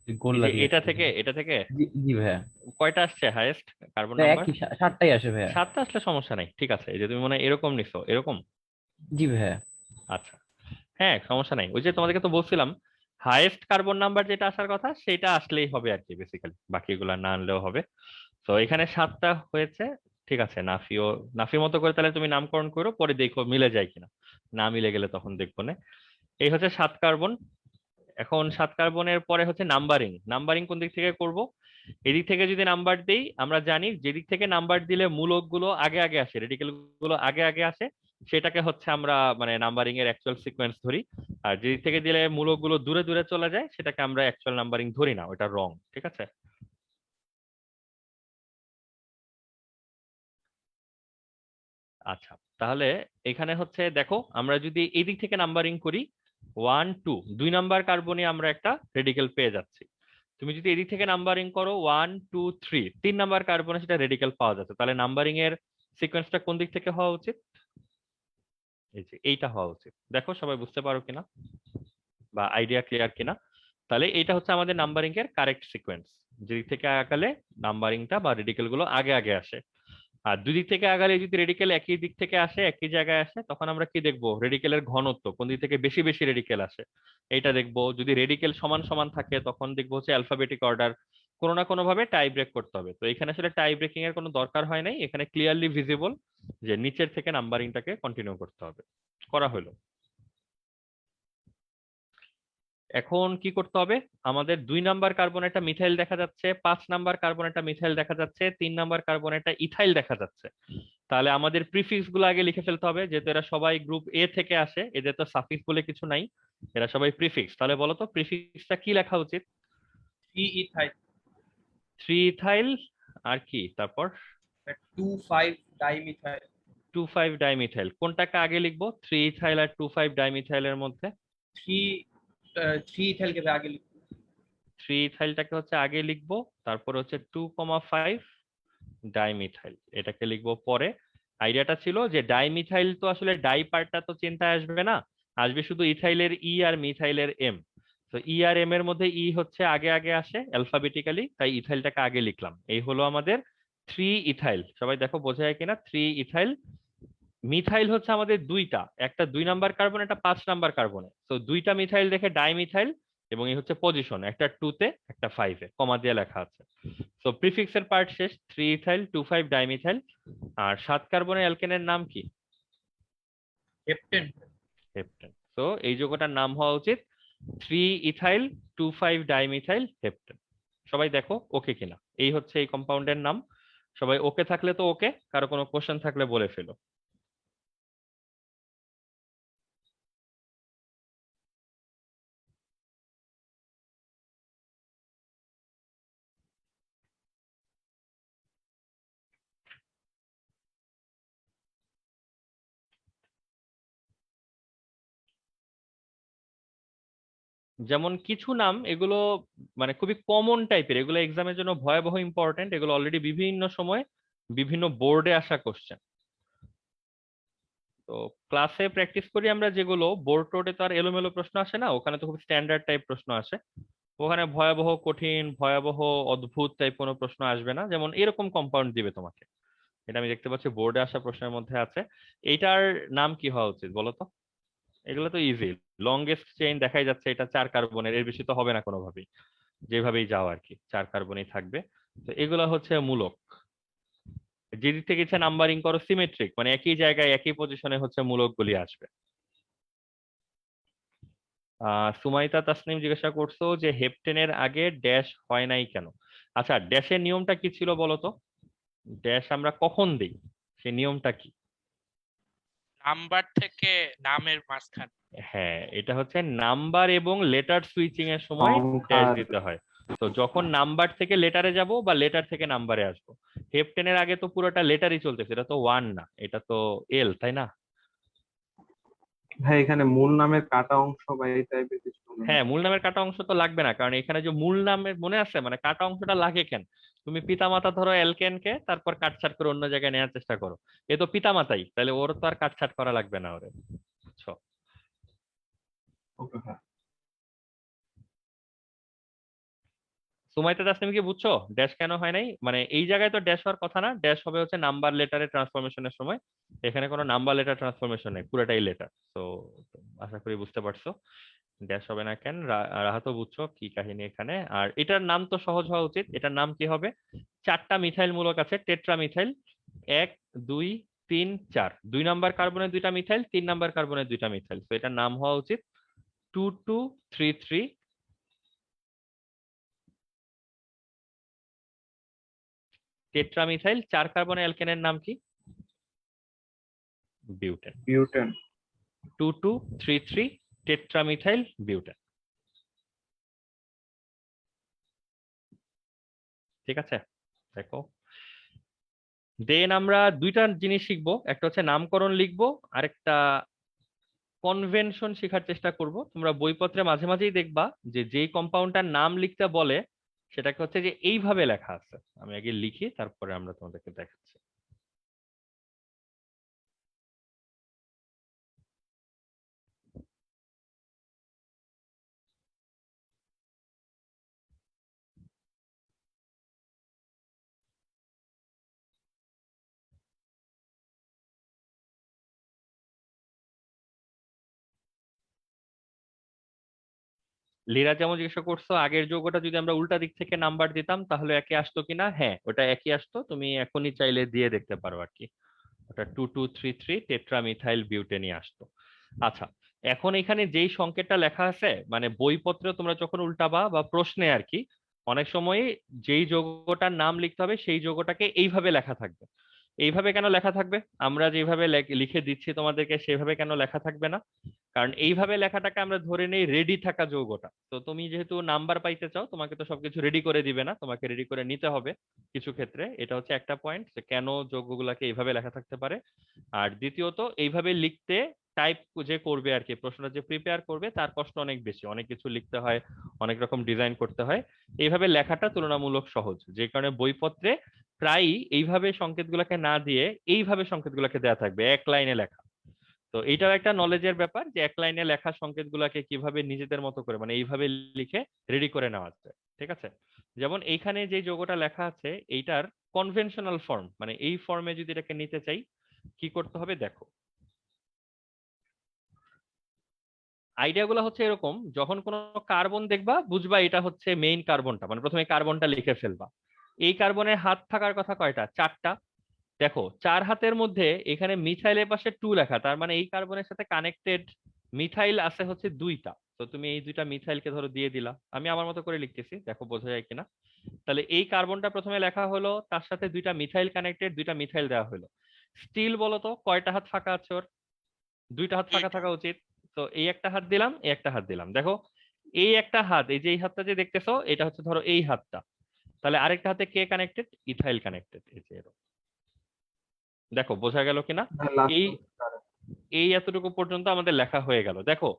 এই গোল্লা যে দিয়েছে। এটা থেকে জি জি ভাইয়া। কয়টা আসছে হাইয়েস্ট কার্বন ভাই নাম্বার? একই 7টাই আসে ভাইয়া। 7টা আসলে সমস্যা নাই, ঠিক আছে। এই যে তুমি মনে হয় এরকম নিছো, এরকম। জি ভাইয়া। আচ্ছা, হ্যাঁ সমস্যা নাই। ওই যে তোমাদেরকে তো বলছিলাম হাইয়েস্ট কার্বন নাম্বার যেটা আসার কথা সেটা আসলেই হবে আর কি, বেসিক্যালি বাকিগুলা না আনলেও হবে। তো এখানে 7টা হয়েছে। ঠিক আছে, নাফির মতো করে তাহলে তুমি নামকরণ করো, পরে দেখো মিলে যায় কিনা। না মিলে গেলে তখন দেখবো না। এই হচ্ছে 7 কার্বন। এখন 7 কার্বনের পরে হচ্ছে নাম্বারিং। নাম্বারিং কোন দিক থেকে করব? এদিক থেকে যদি নাম্বার দেই, আমরা জানি যেদিক থেকে নাম্বার দিলে মূলক গুলো আগে আগে আসে, রেডিকেল গুলো আগে আগে আসে, সেটাকে হচ্ছে আমরা মানে নাম্বারিং এর অ্যাকচুয়াল সিকোয়েন্স ধরি। আর যেদিক থেকে দিলে মূলক গুলো দূরে দূরে চলে যায়, সেটাকে আমরা অ্যাকচুয়াল নাম্বারিং ধরি না, ওটা রং। ঠিক আছে। আচ্ছা, তাহলে এখানে হচ্ছে দেখো আমরা যদি এই দিক থেকে নাম্বারিং করি 1 2, 2 নাম্বার কার্বনে আমরা একটা রেডিকেল পেয়ে যাচ্ছি। তুমি যদি এদিক থেকে নাম্বারিং করো 1 2 3, 3 নাম্বার কার্বনে সেটা রেডিকেল পাওয়া যাচ্ছে। তাহলে নাম্বারিং এর সিকোয়েন্সটা কোন দিক থেকে হওয়া উচিত? এই যে এইটা হওয়া উচিত। দেখো সবাই বুঝতে পারো কিনা বা আইডিয়া ক্লিয়ার কিনা। তাহলে এইটা হচ্ছে আমাদের নাম্বারিং এর কারেক্ট সিকোয়েন্স, যেদিক থেকে আগালে নাম্বারিংটা বা রেডিকেল গুলো আগে আগে আসে। আর দুই দিক থেকে আগালে যদি রেডিকেল একই দিক থেকে আসে, একই জায়গায় আসে, তখন আমরা কি দেখবো? রেডিকেলের ঘনত্ব কোন দিক থেকে বেশি বেশি রেডিকেল আসে এইটা দেখবো। যদি রেডিকেল সমান সমান থাকে তখন দেখবো হচ্ছে অ্যালফাবেটিক অর্ডার, কোনো না কোনো ভাবে টাই ব্রেক করতে হবে। তো এখানে আসলে টাই ব্রেকিং এর কোনো দরকার হয় নাই, এখানে ক্লিয়ারলি ভিজিবল যে নিচের থেকে নাম্বারিংটাকে কন্টিনিউ করতে হবে। করা হলো। এখন কি করতে হবে? আমাদের 2 নাম্বার কার্বন একটা মিথাইল দেখা যাচ্ছে, 5 নাম্বার কার্বন একটা মিথাইল দেখা যাচ্ছে, 3 নাম্বার কার্বন একটা ইথাইল দেখা যাচ্ছে। তাহলে আমাদের প্রিফিক্স গুলো আগে লিখে ফেলতে হবে, যেহেতু এরা সবাই গ্রুপ এ থেকে আসে, এদের তো সাফিক্স বলে কিছু নাই, এরা সবাই প্রিফিক্স। তাহলে বলো তো প্রিফিক্সটা কি লেখা উচিত? 3 ইথাইল। 3 ইথাইল। আর কি তারপর? 2 5 ডাইমিথাইল। 2 5 ডাইমিথাইল। কোনটাকে আগে লিখবো 3 ইথাইল আর 2 5 ডাইমিথাইলের মধ্যে? 3 ইথাইলকে আগে লিখব। 3 ইথাইলটাকে হচ্ছে আগে লিখবো, তারপর হচ্ছে 2,5 ডাইমিথাইল এটাকে লিখবো পরে। আইডিয়াটা ছিল যে ডাইমিথাইল তো আসলে ডাই পার্টটা তো চিন্তায় আসবে না, আসবে শুধু ইথাইলের ই আর মিথাইলের এম। তো ই আর এম এর মধ্যে ই হচ্ছে আগে আগে আসে অ্যালফাবেটিক্যালি, তাই ইথাইলটাকে আগে লিখলাম। এই হলো আমাদের 3 ইথাইল। সবাই দেখো বোঝা যায় কিনা? 3 ইথাইল। মিথাইল হচ্ছে আমাদের দুইটা, একটা 2 নাম্বার কার্বন, একটা 5 নাম্বার কার্বনে। তো দুইটা মিথাইল দেখে ডাইমিথাইল, এবং এই হচ্ছে পজিশন, একটা 2-তে একটা 5-এ কমা দিয়ে লেখা আছে। তো প্রিফিক্সের পার্ট শেষ, 3 ইথাইল 2,5 ডাইমিথাইল। আর 7 কার্বনের অ্যালকেনের নাম কি? হেপটেন। হেপটেন। তো এই যৌগটার নাম হওয়া উচিত 3 ইথাইল 2,5 ডাইমিথাইল হেপটেন। সবাই দেখো ওকে কিনা? এই হচ্ছে এই কম্পাউন্ডের নাম। সবাই ওকে থাকলে তো ওকে, কারো কোনো কোশ্চেন থাকলে বলে ফেলো। যেমন কিছু নাম এগুলো মানে খুবই কমন টাইপের, এগুলো এক্সামের জন্য ভয়াবহ ইম্পর্টেন্ট, এগুলো অলরেডি বিভিন্ন সময় বিভিন্ন বোর্ডে আসা কোশ্চেন। তো ক্লাসে প্র্যাকটিস করি আমরা যেগুলো, বোর্ড টোর্ডে তো আর এলোমেলো প্রশ্ন আসে না, ওখানে তো খুব স্ট্যান্ডার্ড টাইপ প্রশ্ন আসে। ওখানে ভয়াবহ কঠিন, ভয়াবহ অদ্ভুত টাইপ কোনো প্রশ্ন আসবে না। যেমন এরকম কম্পাউন্ড দিবে তোমাকে, এটা আমি দেখতে পাচ্ছি বোর্ডে আসা প্রশ্নের মধ্যে আছে। এইটার নাম কি হওয়া উচিত বলো তো? এগুলো তো ইজি, লংগেস্ট চেইন দেখাই যাচ্ছে, এটা 4 কার্বনের, এর বেশি তো হবে না কোনোভাবেই। যেভাবেই যাও আর কি 4 কার্বনই থাকবে। তো এগুলো হচ্ছে মূলক। যেদিক থেকে ইচ্ছা নাম্বারিং করো সিমেট্রিক, মানে একই জায়গায় একই পজিশনে হচ্ছে মূলকগুলি আসবে। সুমাইতা তাসনিম জিজ্ঞাসা করছো যে হেপটেনের আগে ড্যাশ হয় নাই কেন? আচ্ছা, ড্যাশের নিয়মটা কি ছিল বলো তো? ড্যাশ আমরা কখন দিই, সেই নিয়মটা কি? নাম্বার থেকে নামের মাঝখানে। হ্যাঁ, এটা হচ্ছে নাম্বার এবং লেটার সুইচিং এর সময় ড্যাশ সংখ্যার দিতে হয়। তো যখন নাম্বার থেকে লেটারে যাব বা লেটার থেকে নাম্বারে আসবো, হেপটেনের আগে তো পুরোটা লেটারই চলতেছে, এটা তো ওয়ান না, এটা তো এল, তাই না? ভাই এখানে মূল নামের কাটা অংশ বা এই টাইপের কিছু মনে হয়। হ্যাঁ, মূল নামের কাটা অংশ তো লাগবে না, কারণ এখানে যে মূল নামের মনে আছে, মানে কাটা অংশটা লাগে কেন? তুমি পিতামাতা ধরো এলকেন কে, তারপর কাটছাট করে অন্য জায়গায় নেওয়ার চেষ্টা করো, এ তো পিতামাতাই, তাহলে ওর তো আর কাটছাট করা লাগবে না ওরে, বুঝছো? ওকে ভাই। সুমাইতা দাস, তুমি কি বুঝছো ড্যাশ কেন হয় নাই? মানে এই জায়গায় তো ড্যাশ হওয়ার কথা না, ড্যাশ হবে হচ্ছে নাম্বার লেটারের ট্রান্সফরমেশনের সময়। এখানে কোনো নাম্বার লেটার ট্রান্সফরমেশন নেই, পুরোটাই লেটার। তো আশা করি বুঝতে পারছো ড্যাশ হবে না কেন। রাহাতও বুঝছো কি কাহিনী এখানে। আর এটার নাম তো সহজ হওয়া উচিত, এটার নাম কি হবে? 4টা মিথাইল মূলক আছে, টেট্রা মিথাইল। 1, 2, 3, 4, 2 নাম্বার কার্বনের 2টা মিথাইল, 3 নাম্বার কার্বনের 2টা মিথাইল। তো এটার নাম হওয়া উচিত 2233 টেট্রামিথাইল। 4 কার্বনের অ্যালকেনের নাম কি? বিউটেন। বিউটেন। 2233 টেট্রামিথাইল বিউটেন। ঠিক আছে, দেখো। দেন আমরা দুইটা জিনিস শিখবো, একটা হচ্ছে নামকরণ লিখবো, আরেকটা কনভেনশন শেখার চেষ্টা করব। তোমরা বইপত্রে মাঝে মাঝেই দেখবা যে যেই কম্পাউন্ডটার নাম লিখতে বলে সেটাকে হচ্ছে যে এইভাবে লেখা আছে। আমি আগে লিখি, তারপরে আমরা তোমাদেরকে দেখাচ্ছি। লীরা যেমন জিজ্ঞাসা করছো আগের যৌগটা যদি আমরা উল্টা দিক থেকে নাম্বার দিতাম তাহলে একই আসতো কিনা? হ্যাঁ, ওটা একই আসতো, তুমি এখনই চাইলে দিয়ে দেখতে পারো আর কি। ওটা 2233 টেট্রামিথাইল বিউটেনই আসতো। আচ্ছা, এখন এখানে যেই সংকেতটা লেখা আছে, মানে বইপত্রে তোমরা যখন উল্টাবা বা প্রশ্নে আর কি, অনেক সময় যেই যৌগটার নাম লিখতে হবে সেই যৌগটাকে এইভাবে লেখা থাকবে। এইভাবে কেন লেখা থাকবে? আমরা যেভাবে লিখে দিচ্ছি তোমাদেরকে সেভাবে কেন লেখা থাকবে না? কারণ এইভাবে লেখাটাকে আমরা ধরে নেই রেডি থাকা যৌগটা। তো তুমি যেহেতু নাম্বার পাইতে চাও, তোমাকে তো সবকিছু রেডি করে দিবে না, তোমাকে রেডি করে নিতে হবে কিছু ক্ষেত্রে। এটা হচ্ছে একটা পয়েন্ট যে কেন যৌগগুলোকে এইভাবে লেখা থাকতে পারে। আর দ্বিতীয়ত, এইভাবে লিখতে টাইপ যে করবে আর কি, প্রশ্নটা যে প্রিপেয়ার করবে তার কষ্ট অনেক বেশি, অনেক কিছু লিখতে হয়, অনেক রকম ডিজাইন করতে হয়। এইভাবে লেখাটা তুলনামূলক সহজ, যে কারণে বইপত্রে প্রায়ই এইভাবে সংকেতগুলোকে না দিয়ে এইভাবে সংকেতগুলোকে দেয়া থাকবে, এক লাইনে লেখা। তো এইটাও একটা নলেজের ব্যাপার যে এক লাইনে লেখা সংকেতগুলোকে কিভাবে নিজেদের মতো করে মানে এইভাবে লিখে রেডি করে নেওয়া যায়। ঠিক আছে, যেমন এইখানে যে যোগটা লেখা আছে এইটার কনভেনশনাল ফর্ম, মানে এই ফর্মে যদি এটাকে নিতে চাই কি করতে হবে দেখো। আইডিয়া গুলো হচ্ছে এরকম, যখন কোনো কার্বন দেখবা বুঝবা এটা হচ্ছে মেইন কার্বনটা, মানে প্রথমে কার্বনটা লিখে ফেলবা। এই কার্বনের হাত থাকার কথা কয়টা? 4টা। দেখো 4 হাতের মধ্যে এখানে মিথাইলের পাশে 2 লেখা, তার মানে এই কার্বনের সাথে কানেক্টেড মিথাইল আছে হচ্ছে 2টা। তো তুমি এই 2টা মিথাইলকে ধরো দিয়ে দিলা, আমি আমার মতো করে লিখতেছি, দেখো বোঝা যায় কিনা। তাহলে এই কার্বনটা প্রথমে লেখা হলো, তার সাথে 2টা মিথাইল কানেক্টেড, 2টা মিথাইল দেওয়া হলো। স্টিল বলো তো কয়টা হাত ফাঁকা আছে ওর? 2টা হাত ফাঁকা 2টা। থাকা উচিত। তো এই একটা হাত দিলাম, এই একটা হাত দিলাম। দেখো এই একটা হাত, এই যে এই হাতটা যে দেখতেছো এটা হচ্ছে ধরো এই হাতটা, তাহলে আরেকটা হাতে কে কানেক্টেড? Ethyl connected. এই যে এরকম। দেখো বোঝা গেল কিনা? এই এই এতটুকু পর্যন্ত আমাদের লেখা হয়ে গেল। দেখো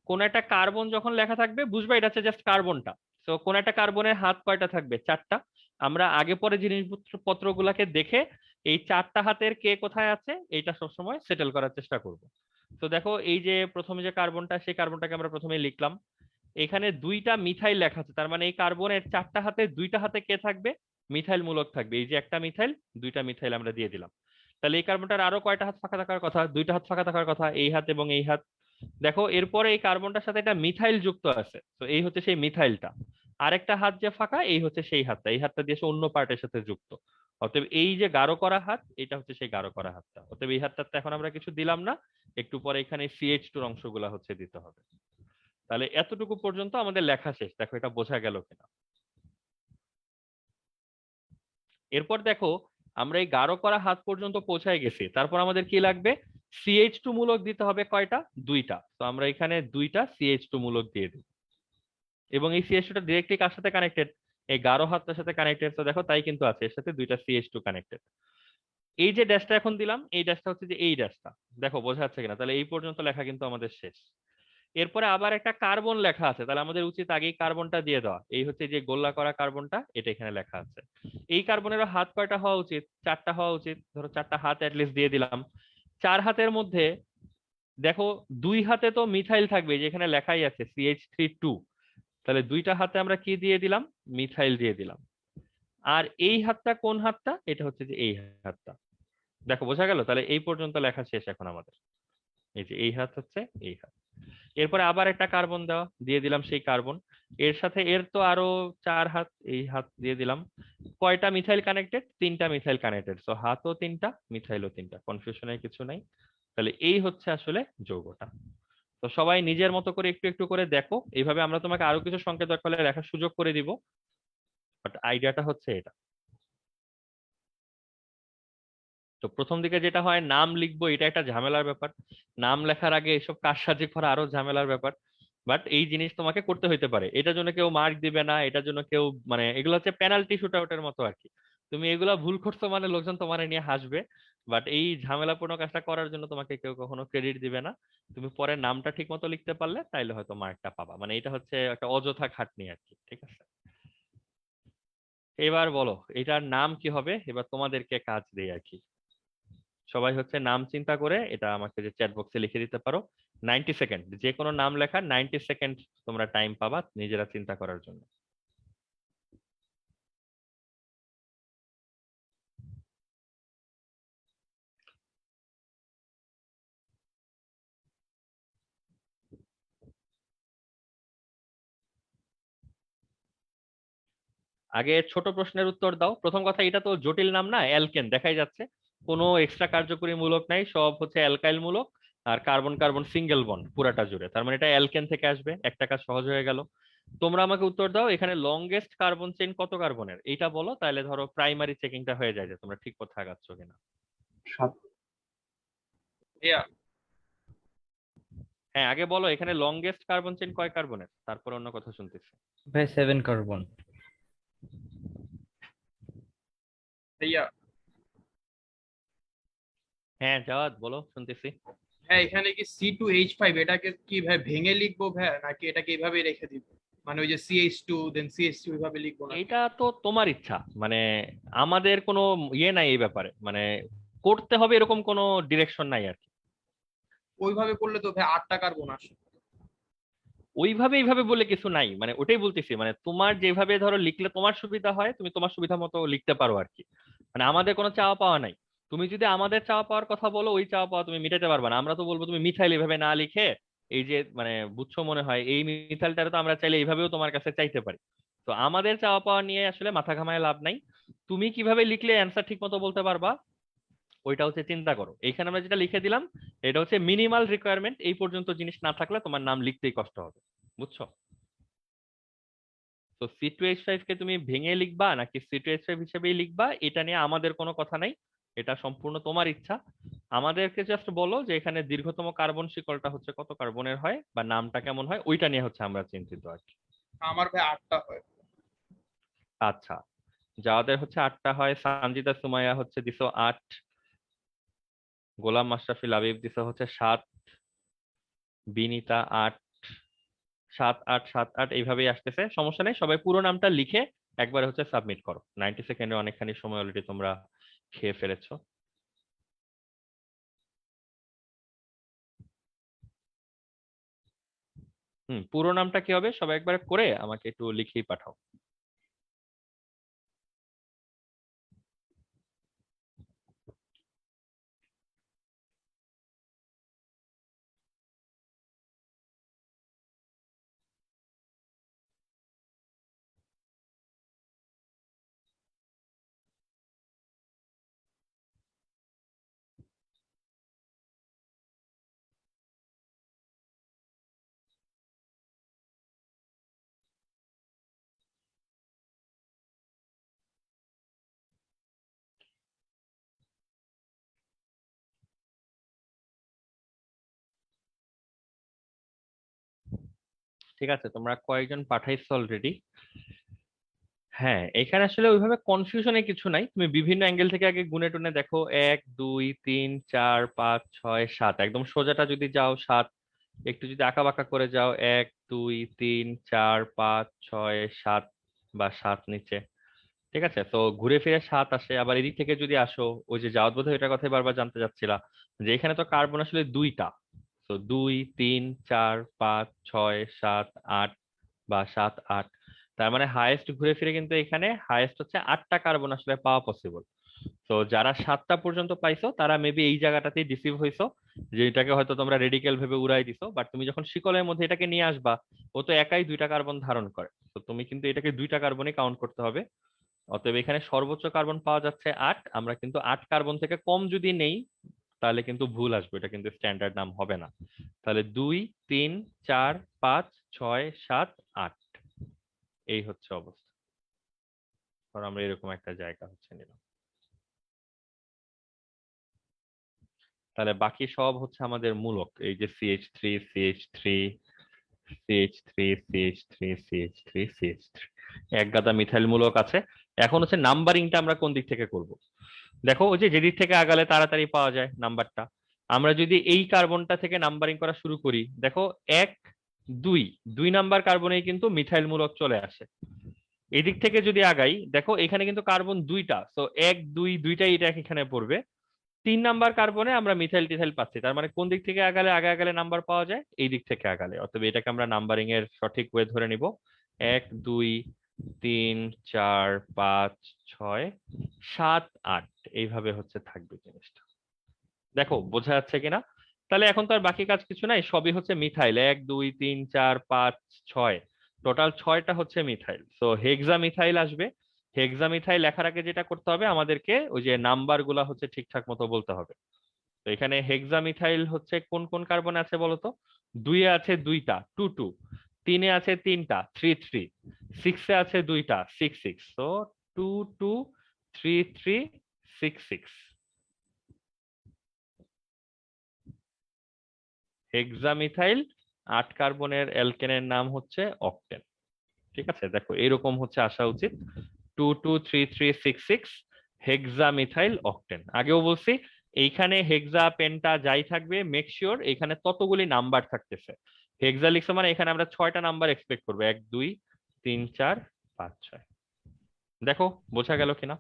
কোন একটা কার্বন যখন লেখা থাকবে বুঝবা এটা হচ্ছে জাস্ট কার্বনটা। তো কোন একটা কার্বনের হাত কয়টা থাকবে? 4টা। আমরা আগে পরে জিনিসপত্র পত্রগুলাকে দেখে এই 4টা হাতের কে কোথায় আছে এইটা সবসময় সেটেল করার চেষ্টা করব। তো দেখো এই যে প্রথমে যে কার্বনটা, সেই কার্বনটাকে আমরা প্রথমে লিখলাম। এখানে 2টা মিথাইল লেখা আছে, তার মানে এই কার্বনের 4টা হাতে 2টা হাতে কে থাকবে? মিথাইল মূলক থাকবে। এই যে একটা মিথাইল, 2টা মিথাইল আমরা দিয়ে দিলাম। তাহলে এই কার্বনটার আরো কয়টা হাত ফাঁকা থাকার কথা? 2টা হাত ফাঁকা থাকার কথা, এই হাত এবং এই হাত। দেখো এরপরে এই কার্বনটার সাথে একটা মিথাইল যুক্ত আছে, তো এই হচ্ছে সেই মিথাইলটা। আরেকটা হাত যে ফাঁকা এই হচ্ছে সেই হাতটা, এই হাতটা দিয়ে অন্য পার্টের সাথে যুক্ত। অতএব এই যে গাঢ় করা হাত এটা হচ্ছে সেই গাঢ় করা হাতটা। অতএব এই হাতটাতে এখন আমরা কিছু দিলাম না, একটু পরে এখানে CH2 অংশগুলা হচ্ছে দিতে হবে। তাহলে এতটুকু পর্যন্ত আমাদের লেখা শেষ। দেখো এটা বোঝা গেল কিনা। এরপর দেখো আমরা এই গাঢ় করা হাত পর্যন্ত পৌঁছায় গেছি, তারপর আমাদের কি লাগবে? CH2 মূলক দিতে হবে কয়টা? 2টা। তো আমরা এখানে 2টা CH2 মূলক দিয়ে দিই, এবং এই CH2টা ডিরেক্টলি কার সাথে কানেক্টেড? এই গাঢ় হাতটার সাথে কানেক্টেড। তো দেখো তাই কিন্তু আছে, এর সাথে 2টা CH2 কানেক্টেড। এই যে ড্যাশটা এখন দিলাম, এই ড্যাশটা হচ্ছে যে এই ড্যাশটা। দেখো বোঝা যাচ্ছে কিনা? তাহলে এই পর্যন্ত লেখা কিন্তু আমাদের শেষ। এরপরে আবার একটা কার্বন লেখা আছে, তাহলে আমাদের উচিত আগেই কার্বনটা দিয়ে দেওয়া। এই হচ্ছে যে গোল্লা করা কার্বনটা, এটা এখানে লেখা আছে। এই কার্বনেরও হাত কয়টা হওয়া উচিত? 4টা হওয়া উচিত। ধরো 4টা হাত অ্যাটলিস্ট দিয়ে দিলাম। 4 হাতের মধ্যে দেখো 2 হাতে তো মিথাইল থাকবে, যেখানে লেখাই আছে CH3 2। তাহলে 2টা হাতে আমরা কি দিয়ে দিলাম? মিথাইল দিয়ে দিলাম। আর এই হাতটা কোন হাতটা? এটা হচ্ছে যে এই হাতটা। দেখো বোঝা গেল? তাহলে এই পর্যন্ত লেখা শেষ এখন আমাদের। এই যে এই হাত হচ্ছে এই হাত। এরপরে আবার একটা কার্বন দেওয়া, দিয়ে দিলাম সেই কার্বন। এর সাথে এর তো আরো 4 হাত, এই হাত দিয়ে দিলাম। কয়টা মিথাইল কানেক্টেড? 3টা মিথাইল কানেক্টেড। তো হাতও 3টা, মিথাইলও 3টা, কনফিউশনের কিছু নাই। তাহলে এই হচ্ছে আসলে যৌগটা। তো সবাই নিজের মতো করে একটু একটু করে দেখো, এইভাবে আমরা তোমাকে আরো কিছু সংকেত দরকার হলে লেখার সুযোগ করে দিব, বাট আইডিয়াটা হচ্ছে এটা। তো প্রথম দিকে যেটা হয় নাম লিখবো, এটা একটা ঝামেলার ব্যাপার। নাম লেখার আগে এসব কারসাজি করা আরো ঝামেলার ব্যাপার। বাট এই জিনিস তোমাকে করতে হইতে পারে, এটার জন্য কেউ মার্ক দিবে না, এটার জন্য কেউ মানে এগুলো হচ্ছে পেনাল্টি শুট আউটের মতো আর কি। তুমি এগুলা ভুল করছো মানে লোকজন তোমার নিয়ে হাসবে, বাট এই ঝামেলাপূর্ণ কাজটা করার জন্য তোমাকে কেউ কখনো ক্রেডিট দিবে না। তুমি পরে নামটা ঠিক মতো লিখতে পারলে তাইলে হয়তো মার্কটা পাবা, মানে এটা হচ্ছে একটা অযথা খাটনি আর কি। ঠিক আছে, এবার বলো এটার নাম কি হবে, এবার তোমাদেরকে কাজ দেই আর কি। সবাই হচ্ছে নাম চিন্তা করে এটা আমাকে যে চ্যাট বক্সে লিখে দিতে পারো। 90 সেকেন্ড, যে কোনো নাম লেখা 90 সেকেন্ড তোমরা টাইম পাবা নিজেরা চিন্তা করার জন্য। আগে ছোট প্রশ্নের উত্তর দাও। প্রথম কথা, এটা তো জটিল নাম না, অ্যালকেন দেখাই যাচ্ছে। কোনো এক্সট্রা কার্যকরী মূলক নাই, সব হচ্ছে অ্যালকাইল মূলক। আর কার্বন কার্বন সিঙ্গেল বন্ড পুরাটা জুড়ে, তার মানে এটা অ্যালকেন থেকে আসবে। একটা কাজ সহজ হয়ে গেল। তোমরা আমাকে উত্তর দাও, এখানে লংগেস্ট কার্বন চেইন কত কার্বনের এইটা বলো, তাহলে ধরো প্রাইমারি চেকিংটা হয়ে যায় যে তোমরা ঠিক পথে আগাচ্ছ কিনা। সাত। ভাইয়া হ্যাঁ আগে বলো এখানে লংগেস্ট কার্বন চেইন কয় কার্বনের, তারপর অন্য কথা শুনতেছি। ভাই 7 কার্বন। ভাইয়া হ্যাঁ জাওয়াদ বলো, শুনতেছি। হ্যাঁ, এখানে কি C2H5 এটাকে কি ভাই ভেঙে লিখবো ভাই, নাকি এটাকে এইভাবে রেখে দিব? মানে ওই যে CH2 দেন CH2 এইভাবে লিখবো না? এটা তো তোমার ইচ্ছা, মানে আমাদের কোনো ইয়ে নাই এই ব্যাপারে, মানে করতে হবে এরকম কোনো ডিরেকশন নাই আর কি। ওইভাবে করলে তো ভাই 8টা কার্বন আসে। ওইভাবে এইভাবে বলে কিছু নাই, মানে ওটাই বলতেছি, মানে তোমার যেভাবে ধরো লিখলে তোমার সুবিধা হয় তুমি তোমার সুবিধা মতো লিখতে পারো আর কি। মানে আমাদের কোনো চাওয়া পাওয়া নাই। তুমি যদি আমাদের চাওয়া পাওয়ার কথা বলো, ওই চাওয়া পাওয়া তুমি মিটাতে পারবে না। আমরা তো বলবো তুমি মিথাইল এভাবে না লিখে এই যে মানে বুঝছো মনে হয়, এই মিথাইলটা তো আমরা চাইলে এইভাবেও তোমার কাছে চাইতে পারি। তো আমাদের চাওয়া পাওয়া নিয়ে আসলে মাথা ঘামায় লাভ নাই। তুমি কিভাবে লিখলে অ্যান্সার ঠিক মতো বলতে পারবা, ওইটা হচ্ছে চিন্তা করো। এইখানে আমরা যেটা লিখে দিলাম এটা হচ্ছে মিনিমাল রিকোয়ারমেন্ট, এই পর্যন্ত জিনিস না থাকলে তোমার নাম লিখতেই কষ্ট হবে, বুঝছো? তো C2H5 কে তুমি ভেঙে লিখবা নাকি C2H5 হিসেবেই লিখবা, এটা নিয়ে আমাদের কোনো কথা নাই। এটা সম্পূর্ণ তোমার ইচ্ছা। আমাদেরকে জাস্ট বলো যে এখানে দীর্ঘতম কার্বন শিকলটা হচ্ছে কত কার্বনের হয় বা নামটা কেমন হয়, ওইটা নিয়ে হচ্ছে আমরা চিন্তিত আর কি। আমার ভাই 8টা হয়। আচ্ছা, যাদের হচ্ছে 8টা হয়, সানজিদা সুমাইয়া হচ্ছে দিছো 8, গোলাম মাশরাফি লাবিব দিছো হচ্ছে 7, বিনিতা 8, 7 8 7 8 এইভাবেই আসতেছে। সমস্যা নেই, সবাই পুরো নামটা লিখে একবারে হচ্ছে সাবমিট করো। 90 সেকেন্ডে অনেকখানি সময় অলরেডি তোমরা খেয়ে ফেলেছো। পুরো নামটা কি হবে সবাই একবার করে আমাকে একটু লিখেই পাঠাও। ঠিক আছে, তোমরা কয়েকজন পাঠাইছো অলরেডি। হ্যাঁ, এখানে আসলে ওইভাবে কনফিউশনে কিছু নাই, তুমি বিভিন্ন অ্যাঙ্গেল থেকে আগে গুনে টুনে দেখো। 1 2 3 4 5 6 7, একদম সোজাটা যদি যাও 7, একটু যদি আঁকা বাঁকা করে যাও 1 2 3 4 5 6 7 বা 7 নিচে। ঠিক আছে, তো ঘুরে ফিরে 7 আসে। আবার এদিক থেকে যদি আসো, ওই যে যাওয়ার বোধহয় এটার কথাই বারবার জানতে চাচ্ছিলা, যে এখানে তো কার্বন আসলে দুইটা। তো 2 3 4 5 6 7 8 বা 7 8, তার মানে হাইয়েস্ট ঘুরে ফিরে কিন্তু এখানে হাইয়েস্ট হচ্ছে 8টা কার্বন আসলে পাওয়া পসিবল। তো যারা 7টা পর্যন্ত পাইছো তারা মেবি এই জায়গাটাতেই ডিসিভ হইছো, যে এটাকে হয়তো তোমরা রেডিক্যাল ভেবে উড়াই দিছো। বাট তুমি যখন শিকলের মধ্যে এটাকে নিয়ে আসবা, ও তো একাই 2টা কার্বন ধারণ করে, তো তুমি কিন্তু এটাকে 2টা কার্বনই কাউন্ট করতে হবে। অতএব এখানে সর্বোচ্চ কার্বন পাওয়া যাচ্ছে 8। আমরা কিন্তু 8 কার্বন থেকে কম যদি নেই তাহলে কিন্তু ভুল আসবে, এটা কিন্তু স্ট্যান্ডার্ড নাম হবে না। তাহলে 2 3 4 5 6 7 8, এই হচ্ছে অবস্থা। ধর আমরা এরকম একটা জায়গা হচ্ছে নিলাম। তাহলে বাকি সব হচ্ছে আমাদের মূলক, এই যে CH3 CH3 CH3 CH3 CH3 CH3, এক গাদা মিথাইল মূলক আছে। এখন হচ্ছে নাম্বারিংটা আমরা কোন দিক থেকে করব। দেখো ওই যে যেদিক থেকে আগালে তাড়াতাড়ি পাওয়া যায় নাম্বারটা, আমরা যদি এই কার্বনটা থেকে নাম্বারিং করা শুরু করি, দেখো 1 2, 2 নাম্বার কার্বনেই কিন্তু মিথাইল মূলক চলে আসে। এদিক থেকে যদি আগাই, দেখো এখানে কিন্তু কার্বন দুইটা, তো 1 2 দুইটাই এটা এখানে পড়বে। 3 নাম্বার কার্বনে আমরা মিথাইল টিথাইল পাচ্ছি, তার মানে কোন দিক থেকে আগালে আগে আগালে নাম্বার পাওয়া যায়, এই দিক থেকে আগালে। অতএব এটাকে আমরা নাম্বারিং এর সঠিক ওয়ে ধরে নিব। 1 2 3 4 5 6 7 8, এইভাবে হচ্ছে থাকবে জিনিসটা। দেখো বোঝা যাচ্ছে কিনা? তাহলে এখন তো আর বাকি কাজ কিছু নাই, সবই হচ্ছে মিথাইল। 1 2 3 4 5 6, টোটাল 6টা হচ্ছে মিথাইল। তো হেক্সা মিথাইল আসবে। হেক্সা মিথাইল লেখার আগে যেটা করতে হবে আমাদেরকে, ওই যে নাম্বার গুলা হচ্ছে ঠিকঠাক মতো বলতে হবে। তো এখানে হেক্সা মিথাইল হচ্ছে কোন কোন কার্বন আছে বলতো? 2 এ আছে 2টা 2 2, 3 এ আছে 3টা 3 3, 6 এ আছে 2টা 6 6। তো 2 2 3 3 6 6। হেক্সামিথাইল 8 কার্বনের অ্যালকেনের নাম হচ্ছে অক্টেন। ঠিক আছে, দেখো এরকম হচ্ছে আসা উচিত, 2 2 3 3 6 6, হেক্সামিথাইল অক্টেন। আগেও বলছি এইখানে হেক্সা পেন্টা যাই থাকবে মেক শিওর এখানে ততগুলি নাম্বার থাকতেছে। হেক্সা লিখছে মানে এখানে আমরা 6টা নাম্বার এক্সপেক্ট করবো, 1 2 3 4 5 6। দেখো বোঝা গেল কিনা?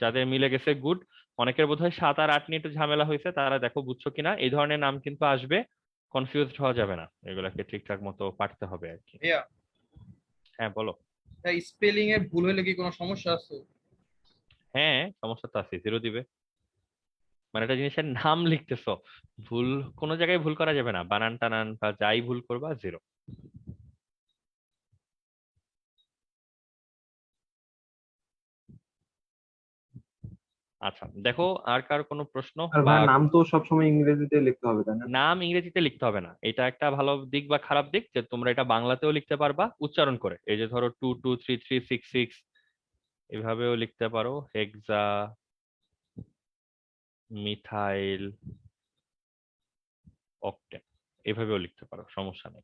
যাদের মিলে গেছে গুড, অনেকের বোধহয় 7 আর 8 নিয়ে একটু ঝামেলা হয়েছে, তারা দেখো বুঝছো কিনা, এই ধরনের নাম কিন্তু আসবে, কনফিউজড হওয়া যাবে না, এগুলাকে ঠিকঠাক মতো পাঠতে হবে আর কি। ভাইয়া হ্যাঁ বলো। স্পেলিং এর ভুল হলে কি কোনো সমস্যা আছে? হ্যাঁ সমস্যা তো আছে, 0 দিবে। মানে একটা জিনিসের নাম লিখতেছো, ভুল কোনো জায়গায় ভুল করা যাবে না, বানান টানান বা যাই ভুল করবা 0। আচ্ছা দেখো, আর কার কোনো প্রশ্ন আর বা ভাই নাম তো সবসময় ইংরেজিতে লিখতে হবে তাই না? নাম ইংরেজিতে লিখতে হবে না, এটা একটা ভালো দিক বা খারাপ দিক যে তোমরা এটা বাংলাতেও লিখতে পারবা উচ্চারণ করে, এই যে ধরো 223366 এভাবেও লিখতে পারো, হেক্সা, মিথাইল, অক্টেন, এভাবেও লিখতে পারো, সমস্যা নেই।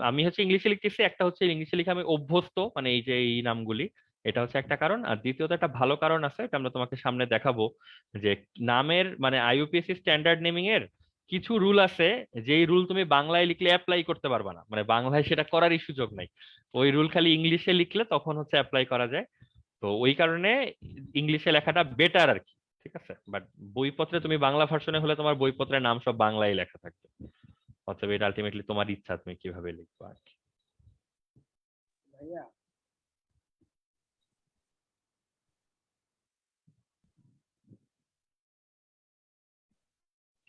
আমি হচ্ছে ইংলিশে লিখতেছি, একটা হচ্ছে ইংলিশে লিখে আমি অভ্যস্ত, মানে এই যে এই নামগুলি, এটা হচ্ছে একটা কারণ। আর দ্বিতীয়ত একটা ভালো কারণ আছে, এটা আমরা তোমাকে সামনে দেখাবো, যে নামের মানে আইইউপিএসসি স্ট্যান্ডার্ড নেমিং এর কিছু রুল আছে, যেই রুল তুমি বাংলায় লিখলে অ্যাপ্লাই করতে পারবা না, মানে বাংলায় সেটা করারই সুযোগ নাই। ওই রুল খালি ইংলিশে লিখলে তখন হচ্ছে অ্যাপ্লাই করা যায়। তো ওই কারণে ইংলিশে লেখাটা বেটার আর কি, ঠিক আছে। বাট বইপত্রে তুমি বাংলা ভার্সনে হলে তোমার বইপত্রের নাম সব বাংলায় লেখা থাকবে, অতএব এটা আলটিমেটলি তোমার ইচ্ছা তুমি কিভাবে লিখবা আর কি। ভাইয়া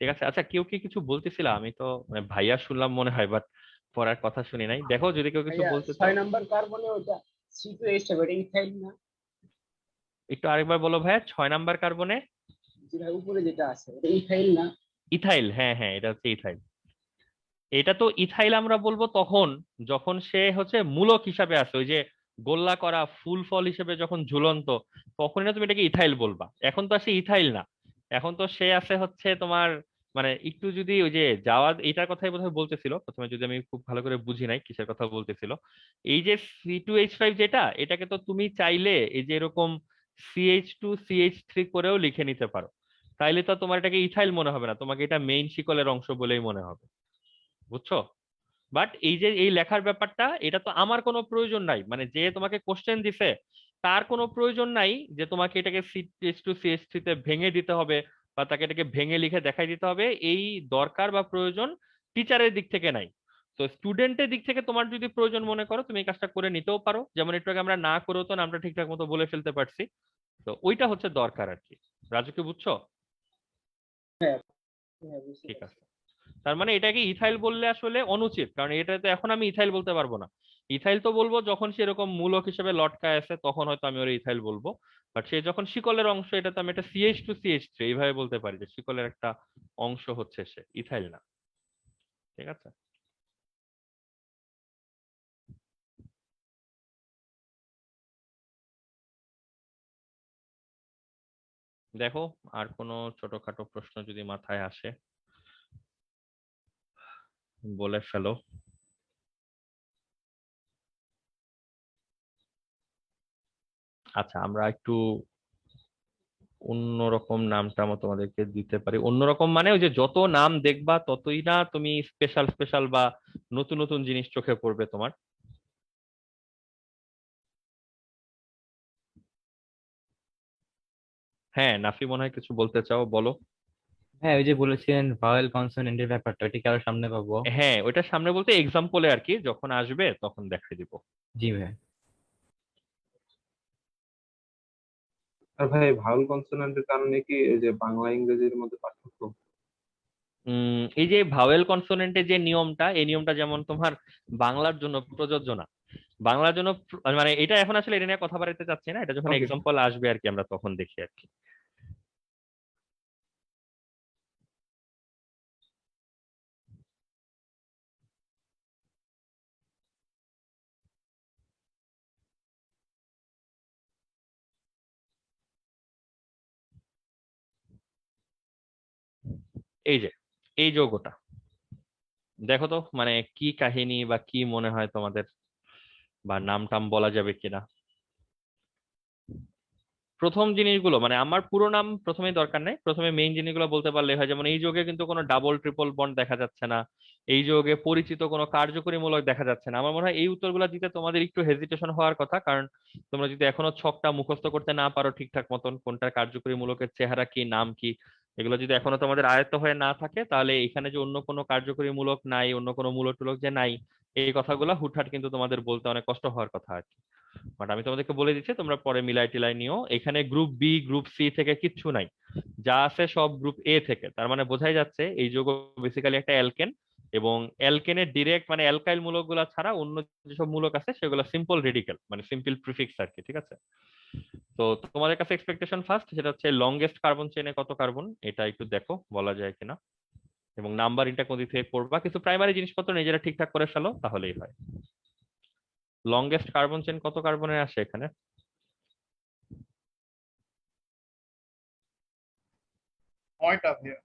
ঠিক আছে, আচ্ছা কেউ কি কিছু বলতেছিল, আমি তো মানে ভাইয়া শুনলাম মনে হয়, বাট পড়ার কথা শুনি নাই, দেখো যদি কেউ কিছু ভাইয়া বলতে চাও। 6 নাম্বার কার্বনে ওটা C2H হবে, এটা ইথাইল না? একটু আরেকবার বলো ভাইয়া, 6 নাম্বার কার্বনে যেটা উপরে যেটা আছে এটা ইথাইল না? ইথাইল, হ্যাঁ হ্যাঁ এটা হচ্ছে ইথাইল। এটা তো ইথাইল আমরা বলবো তখন যখন সে হচ্ছে মূলক হিসাবে আছে, ওই যে গোল্লা করা ফুল ফল হিসেবে যখন ঝুলন্ত, তখনই না তুমি এটাকে ইথাইল বলবা। এখন তো আসে ইথাইল না, এখন তো সে আছে হচ্ছে তোমার, মানে একটু যদি ওই যে যাওয়া এটার কথাই বোধহয় বলতেছিল প্রথমে, যদি আমি খুব ভালো করে বুঝি নাই কিসের কথা বলতেছিল। এই যে C2H5 যেটা, এটাকে তো তুমি চাইলে এই যে এরকম CH2CH3 করেও লিখে নিতে পারো, তাইলে তো তোমার এটাকে ইথাইল মনে হবে না, তোমাকে এটা মেইন শিকলের অংশ বলেই মনে হবে, বুঝছো। বাট এই যে এই লেখার ব্যাপারটা, এটা তো আমার কোনো প্রয়োজন নাই, মানে যে তোমাকে কোশ্চেন দিছে তার কোনো প্রয়োজন নাই যে তোমাকে এটাকে CH2CH3 তে ভেঙে দিতে হবে, বা তাকে এটাকে ভেঙে লিখে দেখাই দিতে হবে, এই দরকার বা প্রয়োজন টিচারের দিক থেকে নাই। তো স্টুডেন্টের দিক থেকে তোমার যদি প্রয়োজন মনে করো, তুমি এই কাজটা করে নিতেও পারো, যেমন একটু আগে আমরা না করেও তো নামটা ঠিকঠাক মতো বলে ফেলতে পারছি। তো ওইটা হচ্ছে দরকার আর কি। রাজু কি বুঝছো? হ্যাঁ, হ্যাঁ, বুঝতে ঠিক পারছি। আছে। তার মানে এটাকে ইথাইল বললে আসলে অনুচিত, কারণ এটা তো এখন আমি ইথাইল বলতে পারবো না। ইথাইল তো বলবো যখন সে এরকম মূলক হিসেবে লটকায় আছে, তখন হয়তো আমি ওর ইথাইল বলবো। বাট সে যখন শিকলের অংশ, এটা তো আমি এটা CH2CH3 এইভাবে বলতে পারি, যে শিকলের একটা অংশ হচ্ছে সে, ইথাইল না। ঠিক আছে। দেখো, আর কোনো ছোটখাটো প্রশ্ন যদি মাথায় আসে বলে ফেলো। আচ্ছা আমরা একটু অন্যরকম নামটা আমরা তোমাদেরকে দিতে পারি, অন্যরকম মানে ওই যে যত নাম দেখবা ততই না তুমি স্পেশাল স্পেশাল বা নতুন নতুন জিনিস চোখে পড়বে তোমার। হ্যাঁ নাফি মনে হয় কিছু বলতে চাও, বলো। হ্যাঁ, ওই যে বলেছিলেন ভাওয়েল কনসোনেন্টের ব্যাপারটা, ওটা কি আরো সামনে পাবো? হ্যাঁ ওইটা সামনে বলতে এক্সাম্পলে আর কি, যখন আসবে তখন দেখাই দিব। জি ভাই। আর ভাই ভাওয়েল কনসোনান্টের কারণে কি এই যে বাংলা ইংরেজির মধ্যে পার্থক্য? এই যে ভাওয়েল কনসোনেন্টের যে নিয়মটা, এই নিয়মটা যেমন তোমার বাংলার জন্য প্রযোজ্য না, বাংলার জন্য মানে এটা এখন আসলে এটা নিয়ে কথা বাড়াতে চাচ্ছি না, এটা যখন ওকে। এক্সাম্পল আসবে আর কি আমরা তখন দেখি আর কি। এই যে এই যৌগটা দেখো তো, মানে কি কাহিনী বা কি মনে হয় তোমাদের, বা নাম টাম বলা যাবে কিনা। প্রথম জিনিসগুলো মানে আমার পুরো নাম প্রথমে দরকার নেই, প্রথমে মেইন জিনিসগুলো বলতে পারলে হয়। যেমন এই যুগে কিন্তু কোনো ডাবল ট্রিপল বন্ড দেখা যাচ্ছে না, এই যুগে পরিচিত কোনো কার্যকরীমূলক দেখা যাচ্ছে না। আমার মনে হয় এই উত্তরগুলো দিতে তোমাদের একটু হেজিটেশন হওয়ার কথা, কারণ তোমরা যদি এখনো ছকটা মুখস্থ করতে না পারো ঠিকঠাক মতন, কোনটা কার্যকরীমূলকের চেহারা কি, নাম কি, এগুলো যদি এখনো তোমাদের আয়ত্ত হয়ে না থাকে, তাহলে এখানে যে অন্য কোনো কার্যকরীমূলক নাই, অন্য কোনো মূলক টুলক যে নাই, এই কথাগুলো হুটহাট কিন্তু তোমাদের বলতে অনেক কষ্ট হওয়ার কথা আর কি। বাট আমি তোমাদেরকে বলে দিচ্ছি, তোমরা পরে মিলাই টিলাই নিও। এখানে গ্রুপ বি গ্রুপ সি থেকে কিচ্ছু নাই, যা আছে সব গ্রুপ এ থেকে। তার মানে বোঝাই যাচ্ছে এই যৌগ বেসিক্যালি একটা অ্যালকেন, এবং অ্যালকেনের ডিরেক্ট মানে অ্যালকাইল মূলক গুলা ছাড়া অন্য যেসব মূলক আছে সেগুলো সিম্পল রেডিক্যাল, মানে সিম্পল প্রিফিক্স আর কি। ঠিক আছে, তো তোমাদের কাছে এক্সপেকটেশন ফার্স্ট, সেটা হচ্ছে লংগেস্ট কার্বন চেনে কত কার্বন, এটা একটু দেখো বলা যায় কিনা, এবং নাম্বারিংটা কোন দিক থেকে করবা। কিছু প্রাইমারি জিনিসপত্র নিজেরা ঠিকঠাক করে ফেলো, তাহলেই হয়। লংগেস্ট কার্বন চেন কত কার্বনের আসে এখানে? 9টা ভাইয়া।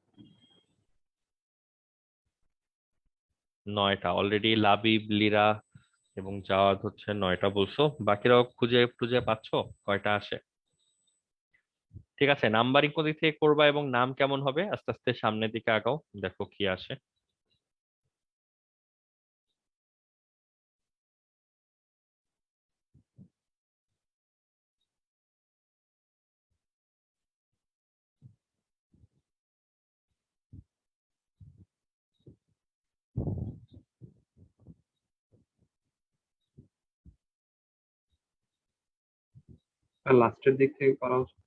9টা অলরেডি। লাবিব, লিরা এবং জাওয়াদ হচ্ছে 9টা বলছো, বাকিরাও খুঁজে খুঁজে পাচ্ছো কয়টা আসে? ঠিক আছে, নাম্বারিং কোন দিক থেকে করবা এবং নাম কেমন হবে আস্তে আস্তে সামনের দিকে আগাও, দেখো কি আসে। লাস্টের দিক থেকে করা উচিত।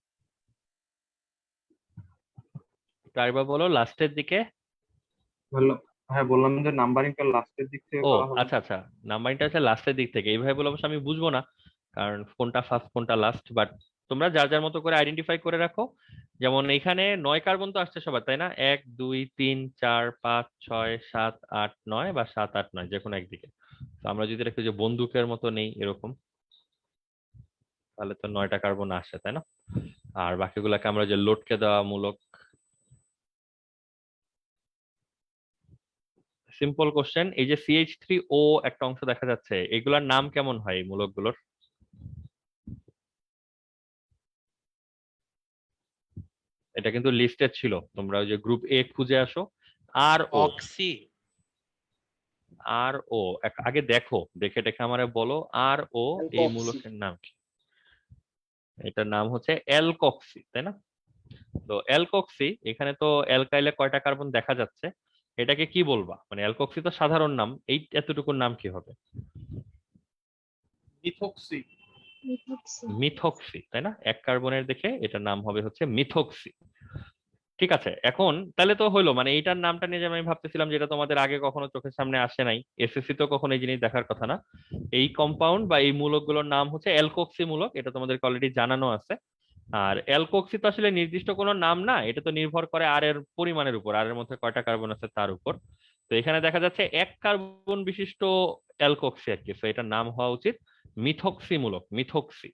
আরেকবার বলো, লাস্টের দিকে। ভালো। হ্যাঁ, বললাম যে নাম্বারিংটা লাস্টের দিক থেকে ও করা হবে। আচ্ছা আচ্ছা, নাম্বারিংটা হচ্ছে লাস্টের দিক থেকে। এইভাবে বলে অবশ্য আমি বুঝবো না, কারণ কোনটা ফার্স্ট কোনটা লাস্ট, বাট তোমরা যার যার মতো করে আইডেন্টিফাই করে রাখো। যেমন এখানে 9 কার্বন তো আসছে সবার, তাই না? 1 2 3 4 5 6 7 8 9, বা 7 8 9 যে কোনো একদিকে। তো আমরা যদি একটু যে বন্দুকের মতো নেই এরকম, তাহলে তো 9টা কার্বন আসে, তাই না? আর বাকিগুলাকে আমরা যে লোডকে দেওয়া মূলক। সিম্পল কোশ্চেন, এই যে CH3O একটা অংশ দেখা যাচ্ছে, এগুলার নাম কেমন হয় এই মূলকগুলোর? এটা কিন্তু লিস্টেড ছিল, তোমরা ওই যে গ্রুপ এ খুঁজে আসো। আর ও, অক্সি। আর ও আগে দেখো, দেখে দেখে আমারে বলো আর ও এই অ্যালকক্সি। মূলকের নাম কি। এটার নাম হচ্ছে অ্যালকক্সি, তাই না? তো অ্যালকক্সি, এখানে তো অ্যালকাইলে কয়টা কার্বন দেখা যাচ্ছে, এটাকে কি বলবা? মানে অ্যালকক্সি তো সাধারণ নাম, এই এতটুকুর নাম কি হবে? মিথক্সি। মিথক্সি। মিথক্সি, তাই না? এক কার্বনের দেখে এটার নাম হবে হচ্ছে মিথক্সি। ঠিক আছে, এখন তাহলে তো হইলো, মানে এইটার নামটা নিয়ে যে আমি ভাবতেছিলাম, যেটা তোমাদের আগে কখনো চোখের সামনে আসে নাই, এসএসসি তো কখনো এই জিনিস দেখার কথা না। এই কম্পাউন্ড বা এই মূলকগুলোর নাম হচ্ছে অ্যালকোক্সি মূলক, এটা তোমাদেরকে অলরেডি জানানো আছে। আর অ্যালকোক্সি তো আসলে নির্দিষ্ট কোনো নাম না, এটা তো নির্ভর করে আর এর পরিমাণের উপর, আর এর মধ্যে কয়টা কার্বন আছে তার উপর। তো এখানে দেখা যাচ্ছে এক কার্বন বিশিষ্ট অ্যালকোক্সি আর কি, তো এটার নাম হওয়া উচিত মিথক্সি মূলক, মিথক্সি।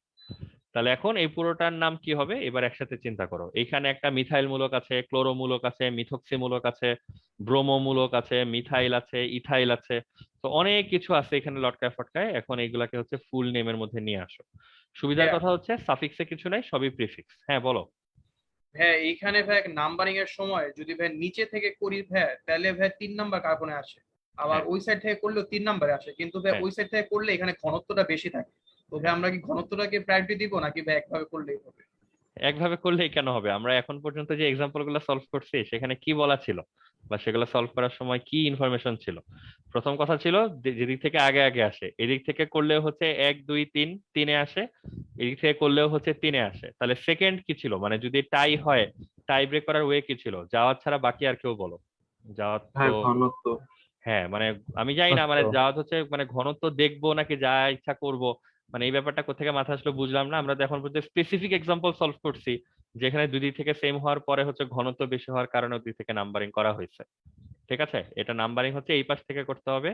তাহলে এখন এই পুরোটার নাম কি হবে এবার একসাথে চিন্তা করো। এখানে একটা মিথাইল মূলক আছে, ক্লোরো মূলক আছে, মিথক্সি মূলক আছে, ব্রোমো মূলক আছে, মিথাইল আছে, ইথাইল আছে। তো অনেক কিছু আছে এখানে লটকায় ফটকায়। এখন এইগুলাকে হচ্ছে ফুল নেমের মধ্যে নিয়ে আসো। সুবিধার হ্যাঁ কথা হচ্ছে সাফিক্সে কিছু নাই, সবই প্রিফিক্স। হ্যাঁ বলো। হ্যাঁ, এইখানে ভাই নাম্বারিং এর সময় যদি ভাই নিচে থেকে করি ভাই, তাহলে ভাই 3 নাম্বার কার্বনে আসে। আবার হ্যাঁ ওই সাইড থেকে করলেও 3 নাম্বারে আসে, কিন্তু ভাই হ্যাঁ, ওই সাইড থেকে করলে এখানে ঘনত্বটা বেশি থাকে। তো ভাই আমরা কি ঘনত্বটাকে প্রায়োরিটি দিব, নাকি ভাই একভাবে করলেই হবে? একভাবে করলেই কেন হবে? আমরা এখন পর্যন্ত যে এক্সাম্পল গুলো সলভ করছি সেখানে কি বলা ছিল, বা সেগুলো সলভ করার সময় কি ইনফরমেশন ছিল? প্রথম কথা ছিল যেদিক থেকে আগে আগে আসে, এদিক থেকে করলেও হচ্ছে 1 2 3 3-এ আসে, এদিক থেকে করলেও হচ্ছে 3-এ আসে। তাহলে সেকেন্ড কি ছিল, মানে যদি টাই হয়, টাই ব্রেক করার ওয়ে কি ছিল? যাওয়ার ছাড়া বাকি আর কেউ বলো। যাওয়ার তো, হ্যাঁ, ঘনত্ব। হ্যাঁ মানে আমি জানি না, মানে যাওয়ার হচ্ছে মানে ঘনত্ব দেখবো নাকি যা ইচ্ছা করব, মানে এই ব্যাপারটা কোথেকে মাথা আসলে বুঝলাম না। আমরা তো এখন পর্যন্ত স্পেসিফিক এক্সাম্পল সলভ করছি, যেখানে দুই দিক থেকে সেম হওয়ার পরে হচ্ছে ঘনত্ব বেশি হওয়ার কারণে দুই থেকে নাম্বারিং করা হয়েছে। ঠিক আছে, এটা নাম্বারিং হচ্ছে এই পাশ থেকে করতে হবে।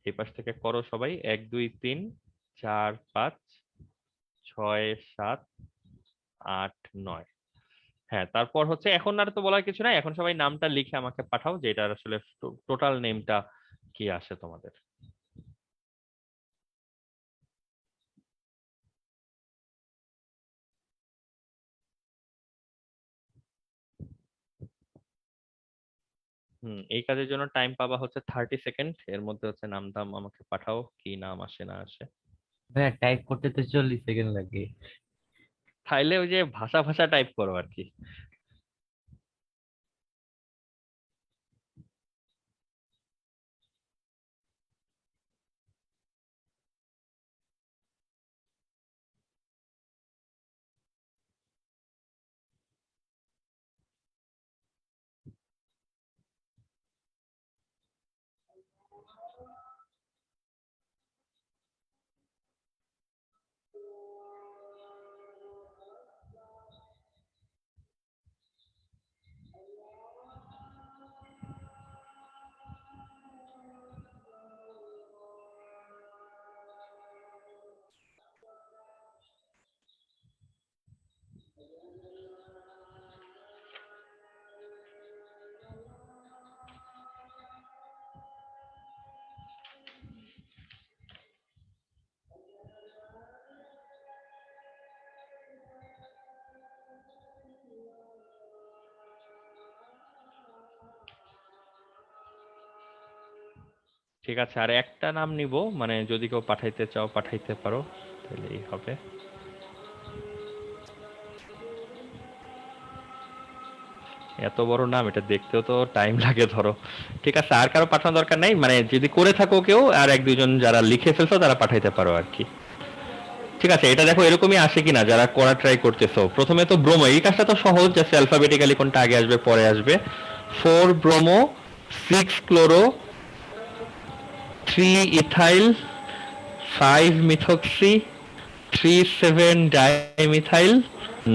এই পাশ থেকে করো সবাই, 1 2 3 4 5 6 7 8 9। হ্যাঁ, তারপর হচ্ছে এখন আর তো বলার কিছু নাই, এখন সবাই নামটা লিখে আমাকে পাঠাও যে এটার আসলে টোটাল নেমটা কি আসে তোমাদের। এই কাজের জন্য টাইম পাবা হচ্ছে 30 সেকেন্ড। এর মধ্যে হচ্ছে নাম দাম আমাকে পাঠাও, কি নাম আসে না আসে। ভাইয়া টাইপ করতে তো 40 সেকেন্ড লাগে। তাইলে ওই যে ভাষা ভাষা টাইপ করো আর কি। ঠিক আছে, আর একটা নাম নিব, মানে যদি কেউ পাঠাইতে চাও পাঠাইতে পারো, তাহলেই হবে। এত বড় নাম, এটা দেখতেও তো টাইম লাগে ধরো। ঠিক আছে, আর কারো পাঠানোর দরকার নাই, মানে যদি করে থাকো কেউ আর এক দুইজন যারা লিখে ফেলছো তারা পাঠাইতে পারো আর কি। ঠিক আছে, এটা দেখো এরকমই আসে কিনা যারা করা ট্রাই করতেছো। প্রথমে তো ব্রোমো, এই কাজটা তো সহজ, জাস্ট অ্যালফাবেটিক্যালি কোনটা আগে আসবে পরে আসবে। 4 bromo 6 chloro 3 ethyl 5 methoxy 3 7 dimethyl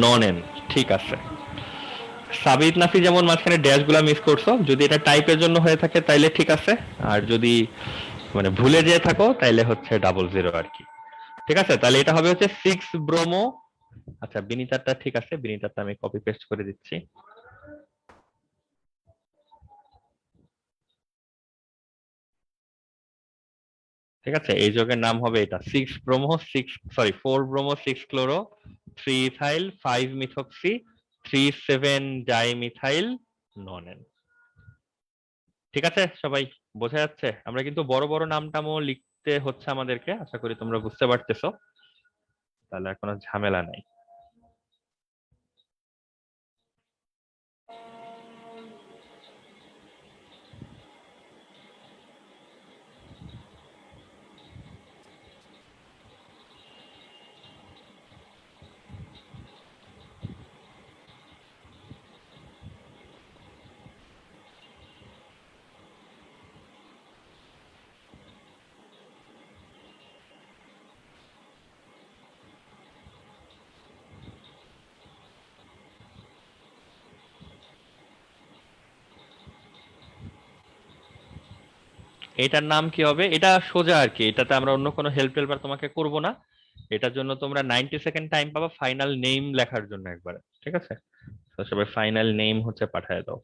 non. ঠিক আছে। সাবিত নাফি যেমন মাঝখানে ড্যাশ গুলা মিস করছো, যদি এটা টাইপের জন্য হয়ে থাকে তাইলে ঠিক আছে, আর যদি মানে ভুলে যেয়ে থাকো তাইলে হচ্ছে 00 আর কি। ঠিক আছে, তাহলে এটা হবে হচ্ছে 6 ব্রোমো। আচ্ছা, বিনিতারটা ঠিক আছে, বিনিতারটা আমি কপি পেস্ট করে দিচ্ছি। ঠিক আছে, এই যোগের নাম হবে এটা 4 bromo 6 chloro 3 ethyl 5 methoxy 3 7 dimethyl non. ঠিক আছে সবাই, বোঝা যাচ্ছে? আমরা কিন্তু বড় বড় নাম টামও লিখতে হচ্ছে আমাদেরকে, আশা করি তোমরা বুঝতে পারতেছো, তাহলে আর কোনো ঝামেলা নাই। এটার নাম কি হবে? এটা সোজা আর কি, এটাতে আমরা অন্য কোনো হেল্প টেল্প আর তোমাকে করবো না। এটার জন্য তোমরা 90 সেকেন্ড টাইম পাবা ফাইনাল নেম লেখার জন্য একবারে। ঠিক আছে, তো সবাই ফাইনাল নেম হচ্ছে পাঠায় দাও।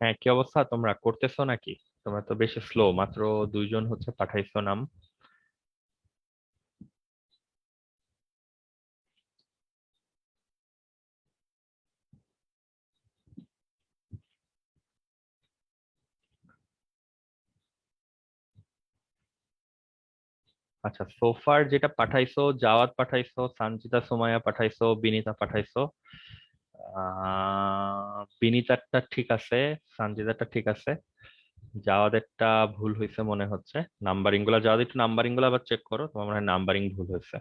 হ্যাঁ, কি অবস্থা? তোমরা করতেছো নাকি? তোমরা তো বেশি স্লো, মাত্র 2 জন হচ্ছে পাঠাইছো নাম। আচ্ছা, সোফার যেটা পাঠাইছো, জাওয়াত পাঠাইছো, সানজিদা সুমাইয়া পাঠাইছো, বিনিতা পাঠাইছো। বিনিতারটা ঠিক আছে, সানজিদাটা ঠিক আছে, জাওয়াদেরটা ভুল হয়েছে মনে হচ্ছে। নাম্বারিং গুলা, জাওয়াদ একটু নাম্বারিং গুলো আবার চেক করো, তোমার মনে হয় নাম্বারিং ভুল হয়েছে।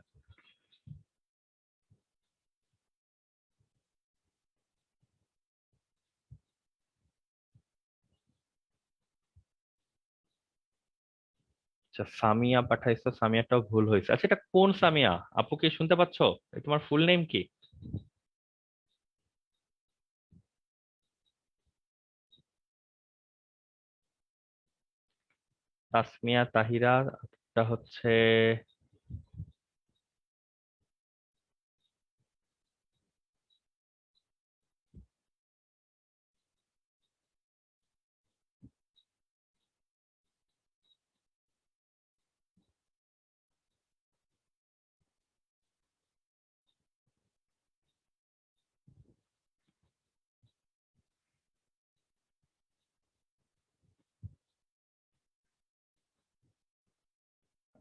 আচ্ছা, সামিয়া পাঠাইছো, সামিয়াটাও ভুল হয়েছে। আচ্ছা, এটা কোন সামিয়া? আপু কি শুনতে পাচ্ছো? তোমার ফুল নেম কি? তাসমিয়া তাহিরা, এটা হচ্ছে।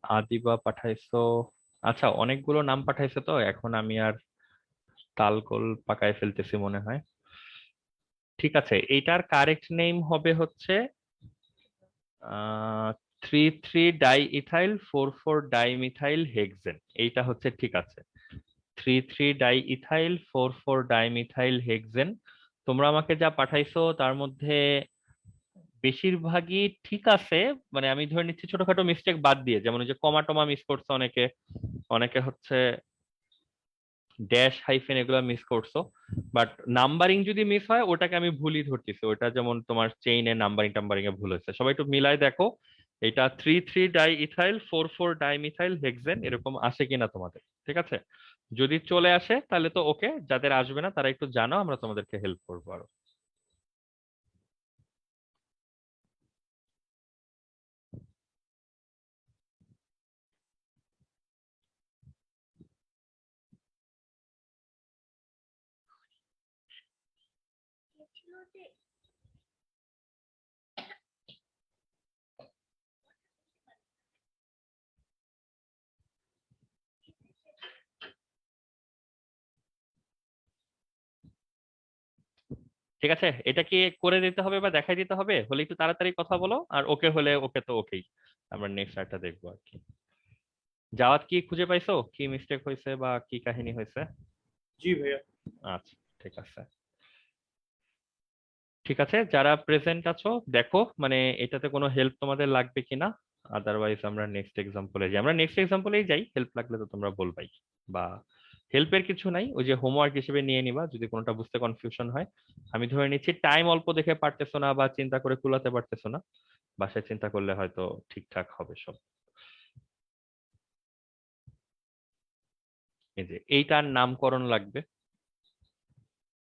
আদিবা পাঠাইছো। আচ্ছা, অনেকগুলো নাম পাঠাইছো, তো এখন আমি আর তালগোল পাকায় ফেলতেছি মনে হয়। ঠিক আছে, এইটার কারেক্ট নেম হবে হচ্ছে 33 ডাই ইথাইল 44 ডাইমিথাইল হেক্সেন। এইটা হচ্ছে ঠিক আছে, 33 ডাই ইথাইল 44 ডাইমিথাইল হেক্সেন। তোমরা আমাকে যা পাঠাইছো তার মধ্যে বেশিরভাগই ঠিক আছে। মানে আমি ধরে নিচ্ছি ছোটখাটো মিস্টেক বাদ দিয়ে, যেমন ওই যে কমা টমা মিস করছে অনেকে, অনেকে হচ্ছে ড্যাশ হাইফেন এগুলো মিস করছো। বাট নাম্বারিং যদি মিস হয় ওটাকে আমি ভুলই ধরতেছি, ওটা যেমন তোমার চেইনে নাম্বারিং টাম্বারিং এ ভুল হয়েছে। সবাই একটু মিলাই দেখো, এটা 33 ডাই ইথাইল 44 ডাইমিথাইল হেক্সেন এরকম আসে কিনা তোমাদের। ঠিক আছে, যদি চলে আসে তাহলে তো ওকে, যাদের আসবে না তারা একটু জানো, আমরা তোমাদেরকে হেল্প করবো আরো। ঠিক আছে, এটা কি করে দিতে হবে বা দেখাই দিতে হবে? হলে একটু তাড়াতাড়ি কথা বলো, আর ওকে হলে ওকে তো ওকেই, আমরা নেক্সট আরটা দেখবো আর কি। জাওয়াত কি খুঁজে পাইছো কি মিস্টেক হয়েছে বা কি কাহিনী হয়েছে? জি ভাইয়া। আচ্ছা, ঠিক আছে। ঠিক আছে, যারা প্রেজেন্ট আছো দেখো মানে এটাতে কোনো হেল্প তোমাদের লাগবে কিনা। আদারওয়াইজ আমরা নেক্সট এক্সাম্পলে যাই, আমরা নেক্সট এক্সাম্পলেই যাই, হেল্প লাগলে তো তোমরা বলবাই। বা হেল্পের কিছু নাই, ওই যে হোমওয়ার্ক হিসেবে নিয়ে নিবা যদি কোনোটা বুঝতে কনফিউশন হয়। আমি ধরে নিচ্ছি টাইম অল্প দেখে পারতেছো না বা চিন্তা করে কুলাতে পারতেছো না, বাসায় চিন্তা করলে হয়তো ঠিকঠাক হবে সব। এই যে এইটার নামকরণ লাগবে।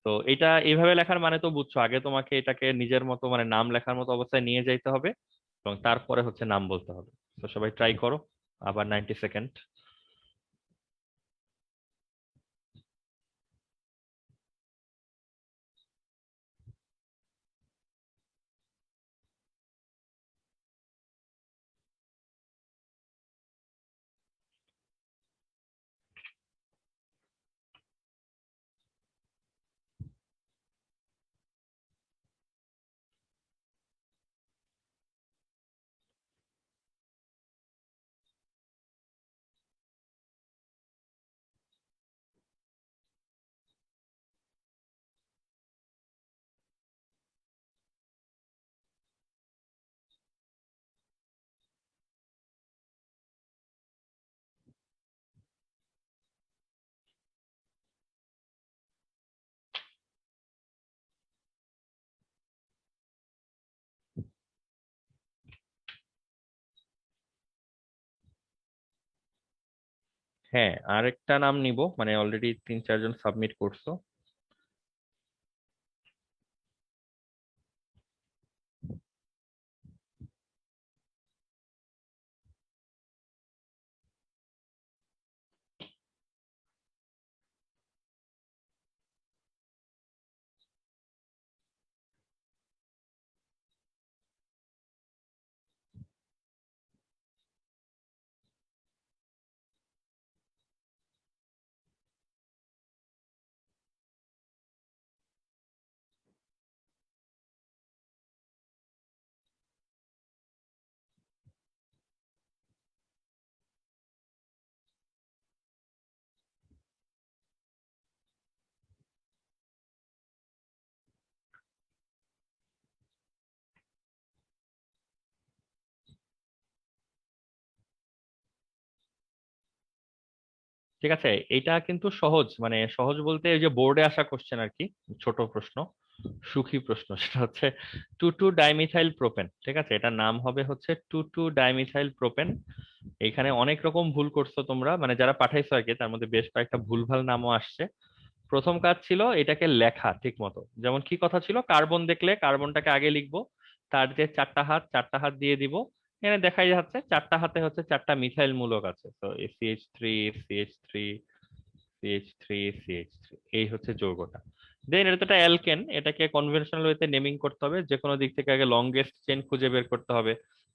তো এটা এইভাবে লেখার মানে তো বুঝছো, আগে তোমাকে এটাকে নিজের মতো মানে নাম লেখার মতো অবস্থায় নিয়ে যাইতে হবে, এবং তারপরে হচ্ছে নাম বলতে হবে। তো সবাই ট্রাই করো, আবার 90 সেকেন্ড। হ্যাঁ, আরেকটা নাম নিব, মানে অলরেডি 3 4 জন সাবমিট করছো। ঠিক আছে, এটা কিন্তু সহজ, মানে সহজ বলতে ওই যে বোর্ডে আসা কোশ্চেন আর কি, ছোট প্রশ্ন, সুখী প্রশ্ন। সেটা হচ্ছে টু টু ডাইমিথাইল প্রোপেন। ঠিক আছে, এটার নাম হবে হচ্ছে টু টু ডাইমিথাইল প্রোপেন। এখানে অনেক রকম ভুল করছো তোমরা, মানে যারা পাঠাইছো আর কি, তার মধ্যে বেশ কয়েকটা ভুলভাল নামও আসছে। প্রথম কাজ ছিল এটাকে লেখা ঠিক মতো। যেমন কি কথা ছিল, কার্বন দেখলে কার্বনটাকে আগে লিখবো, তার যে চারটা হাত দিয়ে দিব। এখানে দেখাই যাচ্ছে চারটা হাতে হচ্ছে চারটা মিথাইল মূলক আছে, তো CH3 CH3 CH3 CH3, এই হচ্ছে যৌগটা। দেন এটা তো একটা অ্যালকেন, এটাকে কনভেনশনাল ওয়েতে নেমিং করতে হবে, যে কোনো দিক থেকে আগে লংগেস্ট চেইন খুঁজে বের করতে হবে।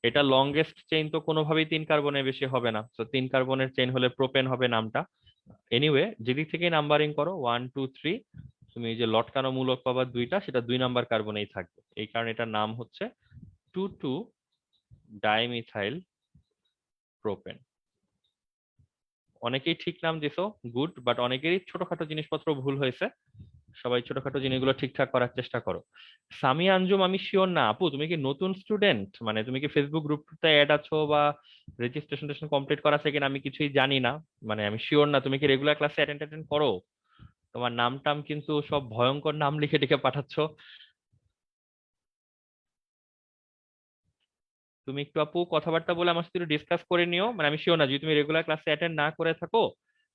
এটা লংগেস্ট চেইন তো কোনোভাবেই 3 কার্বনের বেশি হবে না, তো 3 কার্বনের চেইন হলে প্রোপেন হবে নামটা। এনিওয়ে, যেদিক থেকে নাম্বারিং করো 1 2 3, তুমি এই যে লটকানো মূলক পাবা দুইটা, সেটা 2 নাম্বার কার্বনেই থাকবে, এই কারণে এটার নাম হচ্ছে টু টু ডাইমিথাইল প্রোপেন। অনেকেই ঠিক নাম দিছো, গুড, বাট অনেকেরই ছোটখাটো জিনিসপত্র ভুল হয়েছে। সবাই ছোটখাটো জিনিসগুলো ঠিকঠাক করার চেষ্টা করো। সামিয়া আঞ্জুম, আমি শিওর না আপু, তুমি কি নতুন স্টুডেন্ট, মানে তুমি কি ফেসবুক গ্রুপটাতে অ্যাড আছো বা রেজিস্ট্রেশন কমপ্লিট করা আছে কিনা আমি কিছুই জানি না, মানে আমি শিওর না তুমি কি রেগুলার ক্লাসে অ্যাটেন্ড করো। তোমার নাম টাম কিন্তু সব ভয়ঙ্কর নাম লিখে লিখে পাঠাচ্ছ। তুমি একটু আপু কথাবার্তা বলে আমার সাথে ডিসকাস করে নিও, মানে আমি শিওর না যদি তুমি রেগুলার ক্লাসে অ্যাটেন্ড না করে থাকো,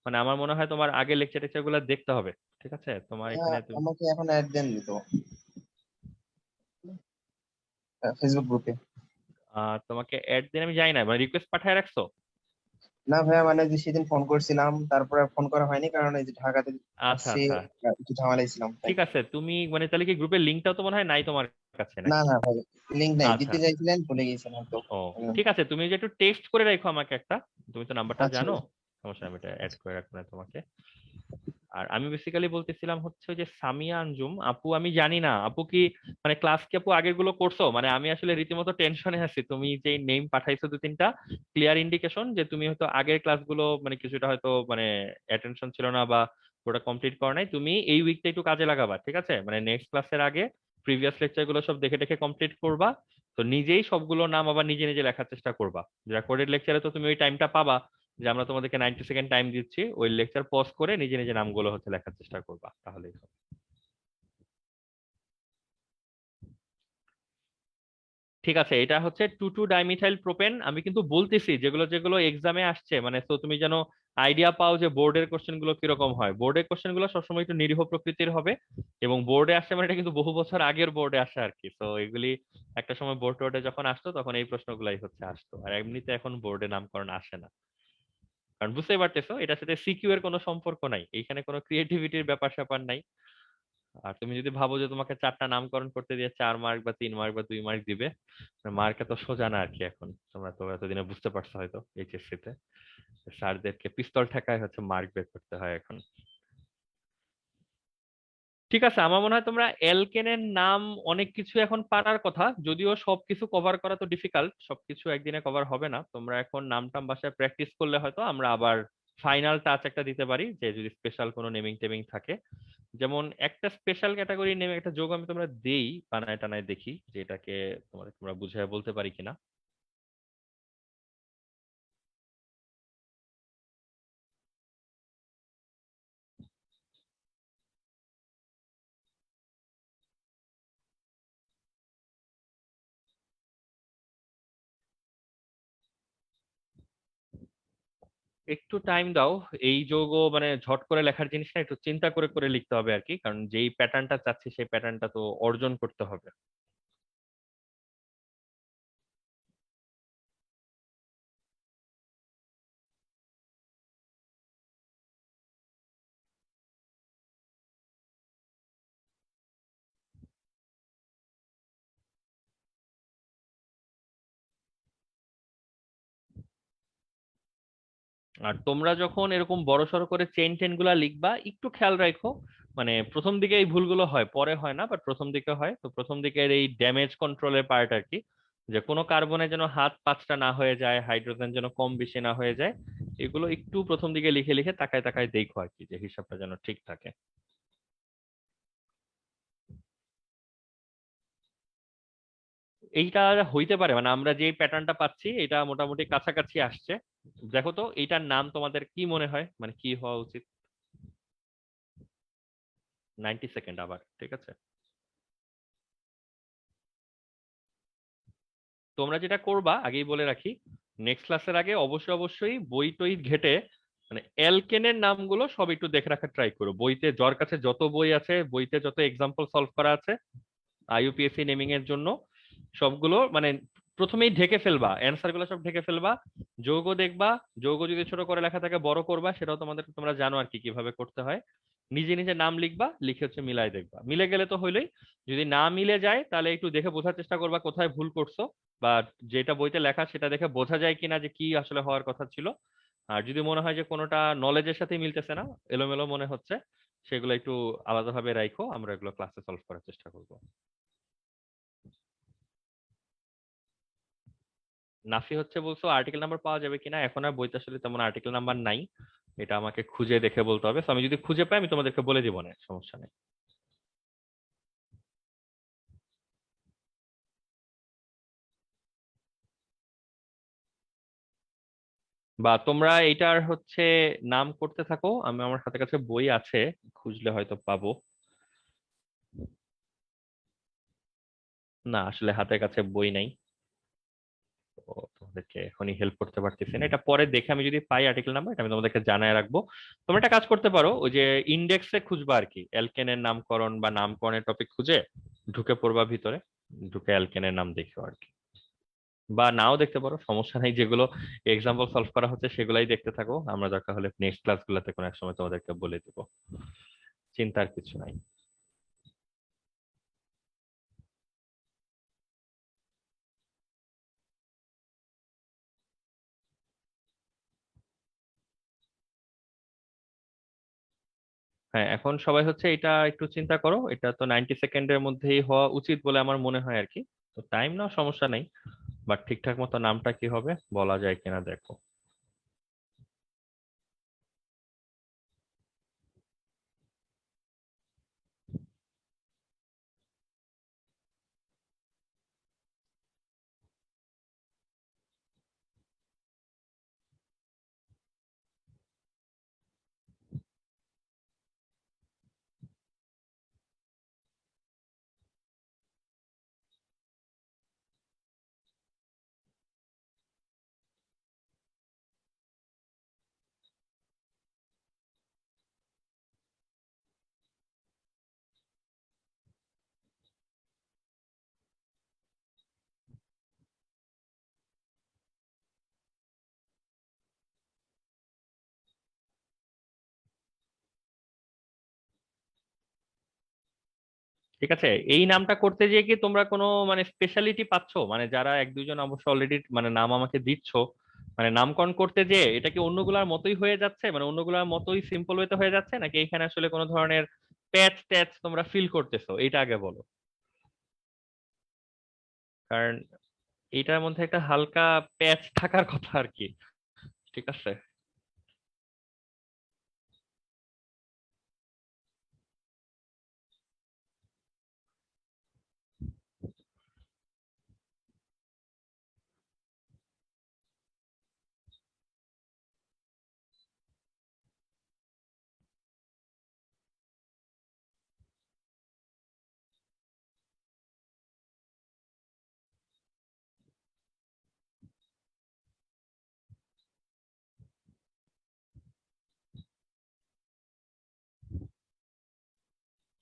মানে আমার মনে হয় তোমার আগে লেকচার টেকচার গুলো দেখতে হবে। ঠিক আছে, তোমার এখানে তুমি আমাকে এখন অ্যাড দেননি তো ফেসবুক গ্রুপে। তোমাকে অ্যাড দিন আমি জানি না, মানে রিকোয়েস্ট পাঠায় রাখছো। না ভাইয়া, মানে যে সেদিন ফোন করছিলাম, তারপরে ফোন করা হয়নি কারণ এই যে ঢাকাতে আচ্ছা আসছি, আচ্ছা, একটু ঝামেলায় ছিলাম তাই। ঠিক আছে, তুমি মানে তাহলে কি গ্রুপের লিঙ্কটাও তো মনে হয় নাই তোমার কাছে না নাকি? না ভাই, লিঙ্ক নাই, আচ্ছা, দিতে চাইছিলেন ভুলে গেছিলাম তো। ও ঠিক আছে, তুমি যে একটু টেক্সট করে রাখো আমাকে একটা, তুমি তো নাম্বারটা আচ্ছা জানো, সমস্যা নেই, আমি এটা অ্যাড করে রাখবো না তোমাকে। আর আমি বেসিক্যালি বলতেছিলাম হচ্ছে যে সামিয়া আঞ্জুম আপু, আমি জানি না আপু কি মানে ক্লাস কি আপু আগের গুলো করছো, মানে আমি আসলে রীতিমতো টেনশনে আছি। তুমি যে নেম পাঠাইছো 2 3টা, ক্লিয়ার ইন্ডিকেশন যে তুমি হয়তো আগের ক্লাসগুলো মানে কিছুটা হয়তো মানে অ্যাটেনশন ছিল না বা ওটা কমপ্লিট করো নাই। তুমি এই উইকটা একটু কাজে লাগাবা, ঠিক আছে, মানে নেক্সট ক্লাসের আগে প্রিভিয়াস লেকচার গুলো সব দেখে দেখে কমপ্লিট করবা। তো নিজেই সবগুলো নাম আবার নিজে নিজে লেখার চেষ্টা করবা। রেকর্ডেড লেকচারে তো তুমি ওই টাইমটা পাবা, যে আমরা তোমাদেরকে 90 সেকেন্ড টাইম দিচ্ছি, ওই লেকচার পজ করে নিজে নিজে নামগুলো হচ্ছে লেখার চেষ্টা করবা, তাহলেই হবে। ঠিক আছে, এটা হচ্ছে টু টু ডাইমিথাইল প্রোপেন। আমি কিন্তু বলতেছি যেগুলো যেগুলো এক্সামে আসছে, মানে তো তুমি যেন আইডিয়া পাও যে বোর্ডের কোশ্চেন গুলো কিরকম হয়। বোর্ডের কোশ্চেন গুলো সবসময় একটু নিরীহ প্রকৃতির হবে, এবং বোর্ডে আসছে মানে এটা কিন্তু বহু বছর আগের বোর্ডে আসে আর কি। তো এগুলি একটা সময় বোর্ড টোর্ডে যখন আসতো তখন এই প্রশ্নগুলাই হচ্ছে আসতো, আর এমনিতে এখন বোর্ডে নামকরণ আসে না। কারণ বুঝতেই পারতেছো এটার সাথে সিকিউ এর কোনো সম্পর্ক নাই, এইখানে কোনো ক্রিয়েটিভিটির ব্যাপার স্যাপার নাই। আর তুমি যদি ভাবো যে তোমাকে 4টা নামকরণ করতে দিয়ে 4 মার্ক বা 3 মার্ক বা 2 মার্ক দিবে, মার্ক এত সোজা না আর কি। এখন তোমরা তো এতদিনে বুঝতে পারছো হয়তো এইচএসসি তে স্যারদেরকে পিস্তল ঠেকায় হচ্ছে মার্ক বের করতে হয় এখন। ঠিক আছে, আমার মনে হয় তোমরা অ্যালকেনের নাম অনেক কিছু এখন পারার কথা, যদিও সবকিছু কভার করা তো ডিফিকাল্ট, সবকিছু একদিনে কভার হবে না। তোমরা এখন নাম টাম বাসায় প্র্যাকটিস করলে হয়তো আমরা আবার ফাইনাল টাচ একটা দিতে পারি, যে যদি স্পেশাল কোনো নেমিং টেমিং থাকে। যেমন একটা স্পেশাল ক্যাটাগরি নেমে একটা যোগ আমি তোমরা দেই বানায় টানায়, দেখি যে এটাকে তোমরা বুঝায় বলতে পারি কিনা। একটু টাইম দাও, এই যোগ মানে ঝট করে লেখার জিনিস না, একটু চিন্তা করে করে লিখতে হবে আর কি, কারণ যেই প্যাটার্নটা চাচ্ছি সেই প্যাটার্নটা তো অর্জন করতে হবে। আর তোমরা যখন এরকম বড়সড় করে চেইন টেন গুলা লিখবা একটু খেয়াল রাখো, মানে প্রথম দিকে এই ভুলগুলো হয়, পরে হয় না, বাট প্রথম দিকে হয়। তো প্রথম দিকের এই ড্যামেজ কন্ট্রোলের পার্ট আর কি, যে কোনো কার্বনে যেন হাত পাঁচটা না হয়ে যায়, হাইড্রোজেন যেন কম বেশি না হয়ে যায়, এগুলো একটু প্রথম দিকে লিখে লিখে তাকায় তাকায় দেখো আর কি, যে হিসাবটা যেন ঠিক থাকে। এইটা হইতে পারে, মানে আমরা যে প্যাটার্নটা পাচ্ছি এটা মোটামুটি কাছাকাছি আসছে। দেখো তো এইটার নাম তোমাদের কি মনে হয়, মানে কি হওয়া উচিত? 90 সেকেন্ড আবার, ঠিক আছে। তোমরা যেটা করবা আগেই বলে রাখি, নেক্সট ক্লাসের আগে অবশ্যই অবশ্যই বই টই ঘেটে মানে অ্যালকেনের নামগুলো সব একটু দেখে রাখার ট্রাই করো। বইতে যার কাছে যত বই আছে, বইতে যত এক্সাম্পল সলভ করা আছে আইইউপিএসসি নেমিং এর জন্য, সবগুলো মানে প্রথমেই ঢেকে ফেলবা, অ্যান্সার গুলো সব ঢেকে ফেলবা। যৌগ দেখবা, যৌগ যদি ছোট করে লেখা থাকে বড় করবা, সেটাও তোমরা জানো আর কি কিভাবে করতে হয়। নিজে নিজে নাম লিখবা, লিখে হচ্ছে মিলাই দেখবা, মিলে গেলে তো হইলোই। যদি না মিলে যায় তাহলে একটু দেখে বোঝার চেষ্টা করবা কোথায় ভুল করছো, বা যেটা বইতে লেখা সেটা দেখে বোঝা যায় কিনা যে কি আসলে হওয়ার কথা ছিল। আর যদি মনে হয় যে কোনোটা নলেজের সাথে মিলতেছে না, এলোমেলো মনে হচ্ছে, সেগুলো একটু আলাদাভাবে রাখো, আমরা এগুলো ক্লাসে সলভ করার চেষ্টা করবো। নাফি হচ্ছে বলছো আর্টিকেল নাম্বার পাওয়া যাবে কিনা, এখন আর বইতে আসলে তেমন আর্টিকেল নাম্বার নাই, এটা আমাকে খুঁজে দেখে বলতে হবে। তো আমি যদি খুঁজে পাই আমি তোমাদেরকে বলে দিব, না সমস্যা নেই। বা তোমরা এটার হচ্ছে নাম করতে থাকো, আমি আমার হাতে কাছে বই আছে, খুঁজলে হয়তো পাবো। না আসলে হাতের কাছে বই নাই, তো তোমাদেরকে এখনই হেল্প করতে পারতেছি না। এটা পরে দেখে আমি যদি পাই আর্টিকেল নাম্বার, এটা আমি তোমাদেরকে জানায় রাখবো। তোমরা একটা কাজ করতে পারো, ওই যে ইন্ডেক্সে খুঁজবা আর কি, অ্যালকেনের নামকরণ বা নামকরণের টপিক খুঁজে ঢুকে পড়বা ভিতরে, ঢুকে অ্যালকেনের নাম দেখো আর কি। বা নাও দেখতে পারো, সমস্যা নেই, যেগুলো এক্সাম্পল সলভ করা হচ্ছে সেগুলাই দেখতে থাকো, আমরা দরকার হলে নেক্সট ক্লাস গুলাতে কোনো এক সময় তোমাদেরকে বলে দিব, চিন্তার কিছু নাই। হ্যাঁ, এখন সবাই হচ্ছে এটা একটু চিন্তা করো, এটা তো 90 সেকেন্ডের মধ্যেই হওয়া উচিত বলে আমার মনে হয় আর কি। তো টাইম নাও, সমস্যা নেই, বাট ঠিকঠাক মতো নামটা কি হবে বলা যায় কিনা দেখো। ঠিক আছে, এই নামটা করতে গিয়ে কি তোমরা কোনো মানে স্পেশালিটি পাচ্ছো, মানে যারা এক দুইজন অবশ্য অলরেডি মানে নাম আমাকে দিচ্ছ, মানে নামকরণ করতে যে এটা কি অন্যগুলার মতোই হয়ে যাচ্ছে, মানে অন্যগুলার মতোই সিম্পল ওয়েতে হয়ে যাচ্ছে, নাকি এখানে আসলে কোনো ধরনের প্যাচ ট্যাচ তোমরা ফিল করতেছো, এটা আগে বলো। কারণ এটার মধ্যে একটা হালকা প্যাচ থাকার কথা আর কি, ঠিক আছে।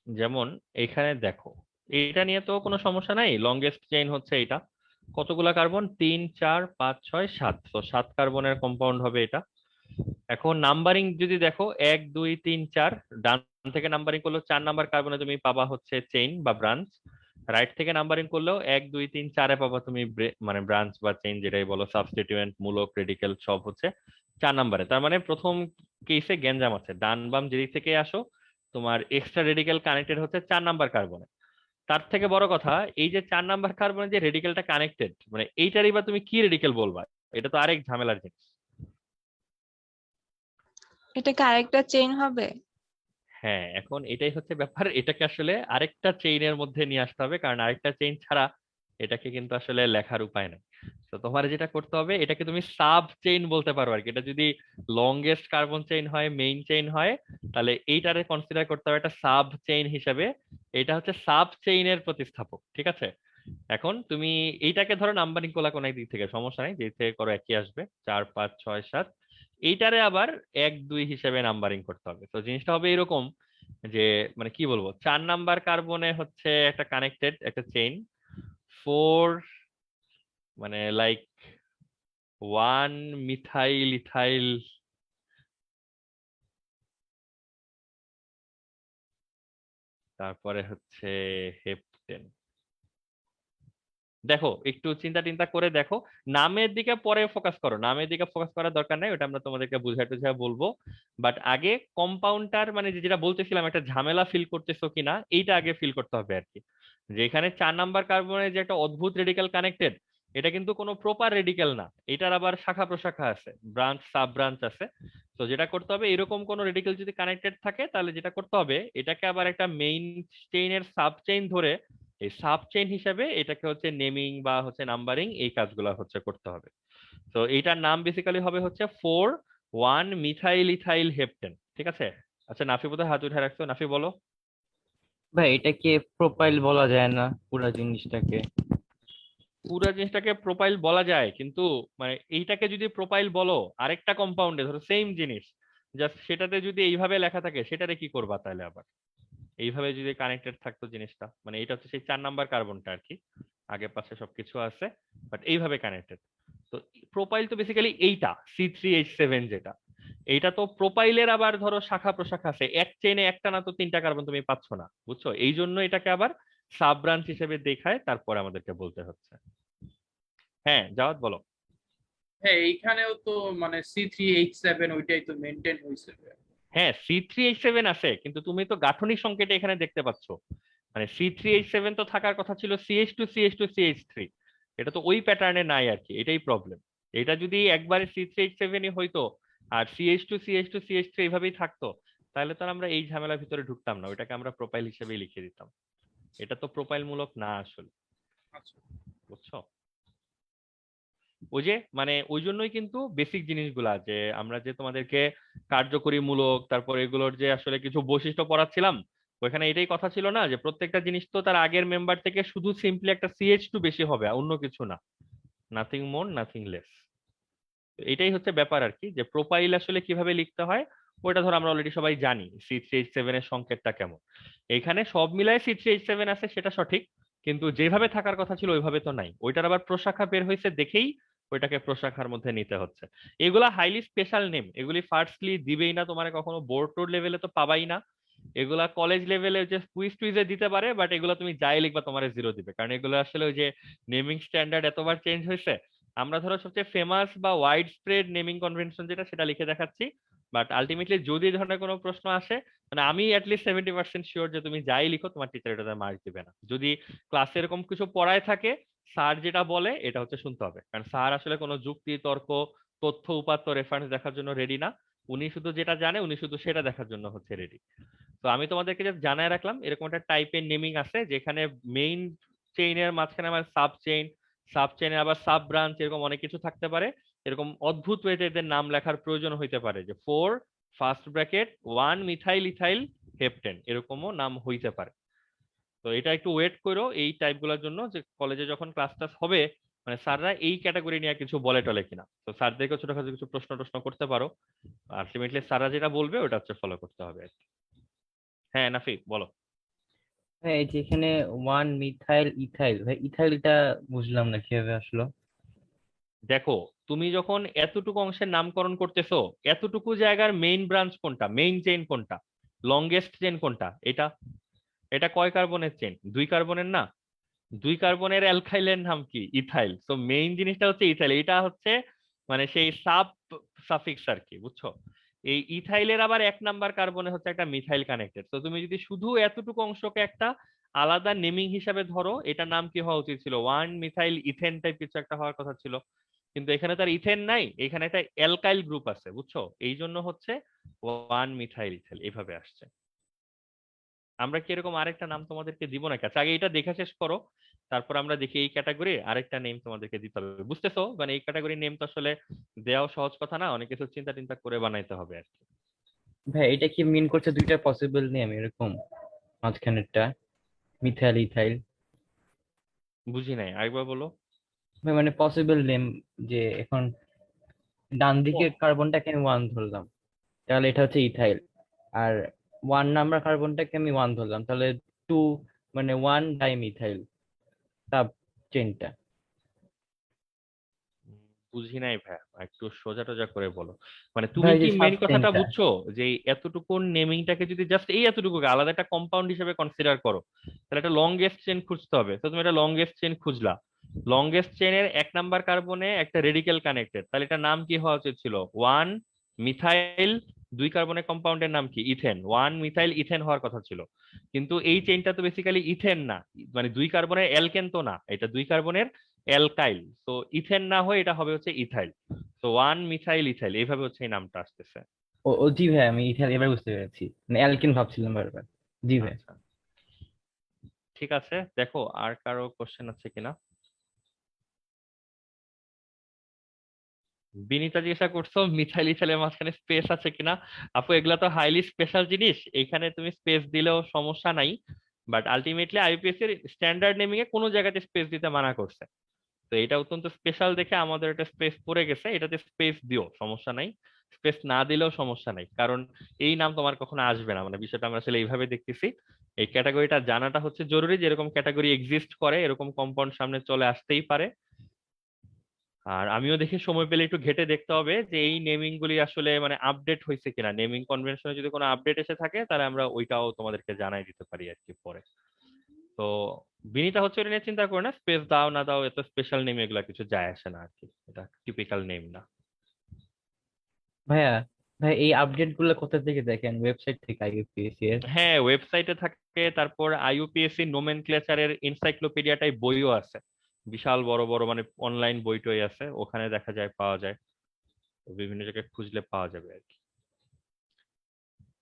যেমন এখানে দেখো, এটা নিয়ে তো কোনো সমস্যা নাই, লংগেস্ট চেইন হচ্ছে এটা। কতগুলা কার্বন? 3 4 5 6 7, তো 7 কার্বনের কম্পাউন্ড হবে এটা। এখন নাম্বারিং যদি দেখো 1 2 3 4, ডান থেকে নাম্বারিং করলেও 4 নাম্বার কার্বনে তুমি পাবা হচ্ছে চেইন বা ব্রাঞ্চ, রাইট থেকে নাম্বারিং করলেও 1 2 3 4 পাবা তুমি মানে ব্রাঞ্চ বা চেইন যেটাই বলো, সাবস্টিটিউয়েন্ট মূলক রেডিকেল সব হচ্ছে 4 নাম্বারে। তার মানে প্রথম কেসে গ্যাঞ্জাম আছে, ডান বাম যেদিক থেকে আসো তোমার এক্সট্রা রেডিকেল কানেক্টেড হচ্ছে 4 নাম্বার কার্বনে। তার থেকে বড় কথা, এই যে 4 নাম্বার কার্বনে যে রেডিকেলটা কানেক্টেড, মানে এইটারই বা তুমি কি রেডিকেল বলবা, এটা তো আরেক ঝামেলার জিনিস। এটা কি আরেকটা চেইন হবে? হ্যাঁ, এখন এটাই হচ্ছে ব্যাপার, এটাকে আসলে আরেকটা চেইনের মধ্যে নিয়ে আসতে হবে, কারণ আরেকটা চেইন ছাড়া এটাকে কিন্তু আসলে লেখার উপায় নাই। তো তোমার যেটা করতে হবে, এটাকে তুমি সাব চেইন বলতে পারো আর কি। এটা যদি লংগেস্ট কার্বন চেইন হয়, মেইন চেইন হয়, তাহলে এইটারে কনসিডার করতে হবে একটা সাব চেইন হিসেবে। এটা হচ্ছে সাব চেইনের প্রতিস্থাপক, ঠিক আছে? এখন তুমি এইটাকে ধরো নাম্বারিং করলা কোন দিক থেকে, সমস্যা নাই, যে থেকে করো একই আসবে, 4 5 6 7। এইটারে আবার 1 2 হিসেবে নাম্বারিং করতে হবে। তো জিনিসটা হবে এরকম যে, মানে কি বলবো, 4 নাম্বার কার্বনে হচ্ছে একটা কানেক্টেড একটা চেইন, 4 মানে লাইক 1 মিথাইল ইথাইল, তারপরে হচ্ছে হেপটেন। দেখো একটু চিন্তা টিন্তা করে দেখো, নামের দিকে পরে ফোকাস করো, নামের দিকে ফোকাস করার দরকার নাই, ওটা আমরা তোমাদেরকে বুঝাই টুঝাই বলবো। বাট আগে কম্পাউন্ডটার মানে যেটা বলতেছিলাম, একটা ঝামেলা ফিল করতেছো কিনা এইটা আগে ফিল করতে হবে আর কি। যে এখানে 4 নাম্বার কার্বনের যে একটা অদ্ভুত রেডিক্যাল কানেক্টেড, এটা কিন্তু কোনো প্রপার রেডিক্যাল না, এটার আবার শাখা প্রশাখা আছে, ব্রাঞ্চ সাব ব্রাঞ্চ আছে। তো যেটা করতে হবে, এরকম কোন রেডিক্যাল যদি কানেক্টেড থাকে, তাহলে যেটা করতে হবে, এটাকে আবার একটা মেইন চেইনের সাব চেইন ধরে এই সাব চেইন হিসেবে এটাকে হচ্ছে নেমিং বা হচ্ছে নাম্বারিং, এই কাজগুলো হচ্ছে করতে হবে। তো এইটার নাম বেসিক্যালি হবে হচ্ছে 4 1 মিথাইল ইথাইল হেপটেন, ঠিক আছে? আচ্ছা, নাফি বোধহয় হাত উঠে রাখছো, নাফি বলো। ভাই এটাকে প্রোফাইল বলা যায় না পুরো জিনিসটাকে? পুরো জিনিসটাকে প্রোফাইল বলা যায়, কিন্তু মানে এইটাকে যদি প্রোফাইল বলো আরেকটা কম্পাউন্ডে, ধরো সেম জিনিস, জাস্ট সেটাতে যদি এইভাবে লেখা থাকে, সেটারে কি করবা তাহলে আবার? এইভাবে যদি কানেক্টেড থাকতো জিনিসটা, মানে এটা হচ্ছে সেই 4 নাম্বার কার্বনটা আর কি, আগে পাশে সবকিছু আছে, বাট এইভাবে কানেক্টেড। তো প্রোপাইল তো বেসিক্যালি এইটা C3H7 যেটা, এইটা তো প্রোপাইলের আবার ধরো শাখা প্রশাখা আছে, এক চেইনে একটা না তো 3টা কার্বন তুমি পাচ্ছ না, বুঝছো? এই জন্য এটাকে আবার সাব ব্রাঞ্চ হিসেবে দেখায়, তারপরে আমাদেরকে বলতে হচ্ছে। হ্যাঁ, জাওয়াদ বলো। হ্যাঁ, এইখানেও তো মানে C3H7 ওইটাই তো মেনটেন হয়েছে। হ্যাঁ, C3H7 আছে, কিন্তু তুমি তো গাঠনিক সংকেত এখানে দেখতে পাচ্ছ, মানে C3H7 তো থাকার কথা ছিল CH2CH2CH3, এটা তো ওই প্যাটার্নে নাই আর কি, এটাই প্রবলেম। এটা যদি একবারে C3H7ই হইতো আর CH2CH2CH3 এইভাবেই থাকতো, তাহলে তো আর আমরা এই ঝামেলার ভিতরে ঢুকতাম না, ওইটাকে আমরা প্রোপাইল হিসেবেই লিখে দিতাম। এটা তো প্রোপাইল মূলক না আসলে, আচ্ছা। বুঝছো? ওই যে মানে ওই জন্যই কিন্তু বেসিক জিনিসগুলা, যে আমরা যে তোমাদেরকে কার্যকরী মূলক, তারপর এগুলোর যে আসলে কিছু বৈশিষ্ট্য পড়াচ্ছিলাম, ওইখানে এটাই কথা ছিল না, যে প্রত্যেকটা জিনিস তো তার আগের মেম্বার থেকে শুধু সিম্পলি একটা CH2 বেশি হবে, আর অন্য কিছু না, নাথিং মোর নাথিং লেস। এটাই হচ্ছে ব্যাপার আর কি, যে প্রোফাইল আসলে কিভাবে লিখতে হয়, ওইটা ধর আমরা অলরেডি সবাই জানি C3H7 এর সংকেতটা কেমন। এখানে সব মিলায় C3H7 আছে, সেটা সঠিক, কিন্তু যেভাবে থাকার কথা ছিল ওইভাবে তো নাই, ওইটার আবার প্রশাখা বের হয়েছে দেখেই ওইটাকে প্রশাখার মধ্যে নিতে হচ্ছে। এগুলা হাইলি স্পেশাল নেম, এগুলি ফার্স্টলি দিবেই না তোমার, কখনো বোর্ড টোর্ড লেভেলে তো পাবাই না। এগুলা কলেজ লেভেলে যে কুইজ টুইজে দিতে পারে, বাট এগুলা তুমি যাই লিখবা তোমার 0 দিবে, কারণ এগুলো আসলে ওই যে নেমিং স্ট্যান্ডার্ড এতবার চেঞ্জ হয়েছে। আমরা ধরো সবচেয়ে ফেমাস বা ওয়াইড স্প্রেড নেমিং কনভেনশন যেটা, সেটা লিখে দেখাচ্ছি, বাট আলটিমেটলি যদি এই ধরনের কোনো প্রশ্ন আসে, মানে আমি অ্যাটলিস্ট 70% শিওর যে তুমি যাই লিখো তোমার টিচার এটাতে মার্ক দিবে না। যদি ক্লাসে এরকম কিছু পড়ায় থাকে, স্যার যেটা বলে এটা হচ্ছে শুনতে হবে, কারণ স্যার আসলে কোনো যুক্তি তর্ক তথ্য উপাত্ত রেফারেন্স দেখার জন্য রেডি না, উনি শুধু যেটা জানে উনি শুধু সেটা দেখার জন্য হচ্ছে রেডি। তো আমি তোমাদেরকে জাস্ট জানায় রাখলাম, এরকম একটা টাইপের নেমিং আছে যেখানে মেইন চেইনের মাঝখানে আমার সাব চেইন, সাব চেইনে আবার সাব ব্রাঞ্চ, এরকম অনেক কিছু থাকতে পারে। এরকম অদ্ভুত ওয়েতে এদের নাম লেখার প্রয়োজন হইতে পারে, যে 4 first bracket 1 methyl ethyl heptane, এরকমও নাম হইতে পারে। তো এটা একটু ওয়েট করো এই টাইপ গুলোর জন্য, যে কলেজে যখন ক্লাস টাস হবে, মানে স্যাররা এই ক্যাটাগরি নিয়ে কিছু বলে টলে কিনা, তো স্যারদেরকে ছোটখাটো কিছু প্রশ্ন টশ্ন করতে পারো। আলটিমেটলি স্যাররা যেটা বলবে ওটা হচ্ছে ফলো করতে হবে আর কি। হ্যাঁ নাফি বলো। হ্যাঁ, এই যে এখানে 1 মিথাইল ইথাইল, ভাই ইথাইলটা বুঝলাম না কিভাবে আসলো। দেখো, তুমি যখন এতটুকু অংশের নামকরণ করতেছো, এতটুকু জায়গার মেইন ব্রাঞ্চ কোনটা, মেইন চেইন কোনটা, লংগেস্ট চেইন কোনটা, এটা এটা কয় কার্বনের চেইন? 2 কার্বনের না? 2 কার্বনের অ্যালকাইলের নাম কি? ইথাইল। তো মেইন জিনিসটা হচ্ছে ইথাইল, এটা হচ্ছে মানে সেই সাব সাফিক্স আর কি, বুঝছো? এই ইথাইলের আবার 1 নাম্বার কার্বনে হচ্ছে একটা মিথাইল কানেক্টেড। তো তুমি যদি শুধু এতটুকু অংশকে একটা আলাদা নেমিং হিসাবে ধরো, এটার নাম কি হওয়া উচিত ছিল? 1 মিথাইল ইথেন টাইপ কিছু একটা হওয়ার কথা ছিল, কিন্তু এখানে তার ইথেন নাই, এখানে একটা অ্যালকাইল গ্রুপ আছে, বুঝছো? এই জন্য হচ্ছে 1 মিথাইল ইথাইল এভাবে আসছে। আমরা কি এরকম আরেকটা নাম তোমাদেরকে দিব নাকি? আচ্ছা আগে এটা দেখা শেষ করো, তারপর আমরা দেখি এই ক্যাটাগরি আরেকটা নেম তোমাদেরকে দিতে হবে, বুঝতেছো? মানে এই ক্যাটাগরির নেম তো আসলে দেওয়াও সহজ কথা না, অনেক কিছু চিন্তা টিন্তা করে বানাইতে হবে আর কি। ভাই এটা কি মিন করছে দুইটা পসিবল নেম এরকম মাঝখানেরটা, মিথাইল ইথাইল? বুঝি নাই, আরেকবার বলো। ভাই মানে পসিবল নেম, যে এখন ডান দিকের কার্বনটাকে আমি 1 ধরলাম, তাহলে এটা হচ্ছে ইথাইল। আর 1 নাম্বার কার্বনটাকে আমি 1 ধরলাম, তাহলে 2, মানে 1 ডাইমিথাইল সাব চেনটা। বুঝি নাই ভাই, একটু সোজা টোজা করে বলো। মানে তুমি ভাই কি যে সাব মেইন কথাটা চেনটা, বুঝছো যে এই এতটুকু নেমিংটাকে যদি জাস্ট এই এতটুকুকে আলাদা একটা কম্পাউন্ড হিসেবে কনসিডার করো, তাহলে একটা লংগেস্ট চেন খুঁজতে হবে। তো তুমি একটা লংগেস্ট চেন খুঁজলা, লংগেস্ট চেনের 1 নাম্বার কার্বনে একটা রেডিকেল কানেক্টেড, তাহলে এটা নাম কি হওয়া উচিত ছিল? 1 মিথাইল, 2 কার্বনের কম্পাউন্ডের নাম কি? ইথেন। 1 মিথাইল ইথেন হওয়ার কথা ছিল, কিন্তু এই চেনটা তো বেসিক্যালি ইথেন না, মানে 2 কার্বনের অ্যালকেন তো না, এটা 2 কার্বনের অ্যালকাইল। তো ইথেন না হয়ে এটা হবে হচ্ছে ইথাইল। তো 1 মিথাইল ইথাইল এইভাবে হচ্ছে এই নামটা আসতেছে। ও ও জি ভাই, আমি ইথাইল এবার বুঝতে পেরেছি, মানে অ্যালকিন ভাবছিলাম বারবার। জি ভাই। আচ্ছা, ঠিক আছে, দেখো আর কারো কোশ্চেন আছে কিনা। বিনীতা জিজ্ঞাসা করছো মিথাইল ইথাইলের মাঝখানে স্পেস আছে কিনা। আপু এগুলা তো হাইলি স্পেশাল জিনিস, এইখানে তুমি স্পেস দিলেও সমস্যা নাই, বাট আলটিমেটলি আইইউপিএসসি এর স্ট্যান্ডার্ড নেমিং এ কোনো জায়গাতে স্পেস দিতে মানা করছে। তো এটা অত্যন্ত স্পেশাল দেখে আমাদের একটা স্পেস পড়ে গেছে, এটাতে স্পেস দিও, সমস্যা নাই। স্পেস না দিলেও সমস্যা নাই, কারণ এই নাম তোমার কখনো আসবে না, মানে বিষয়টা আমরা আসলে এইভাবে দেখতেছি। এই ক্যাটাগরিটা জানাটা হচ্ছে জরুরি, যে এরকম ক্যাটাগরি এক্সিস্ট করে, এরকম কম্পাউন্ড সামনে চলে আসতেই পারে। আর আমিও দেখি সময় পেলে একটু ঘেটে দেখতে হবে যে এই নেমিং গুলি আসলে মানে আপডেট হয়েছে কিনা, নেমিং কনভেনশনে যদি কোনো আপডেট এসে থাকে তাহলে আমরা ওইটাও তোমাদেরকে জানাই দিতে পারি আর কি পরে। তো বিনীতা হচ্ছে এটা নিয়ে চিন্তা করে না, স্পেস দাও না দাও এত স্পেশাল নেম এগুলা কিছু যায় আসে না আর কি, এটা টিপিক্যাল নেম না। ভাইয়া, ভাই এই আপডেট গুলো কোথা থেকে দেখেন? ওয়েবসাইট থেকে আইইউপিএসসি এর? হ্যাঁ, ওয়েবসাইটে থাকে, তারপর আইইউপিএসসি নোমেনক্লেচারের এনসাইক্লোপিডিয়াটাই বইও আছে, বিশাল বড় বড় মানে অনলাইন বই টই আছে, ওখানে দেখা যায়, পাওয়া যায়। তো বিভিন্ন জায়গায় খুঁজলে পাওয়া যাবে আর কি।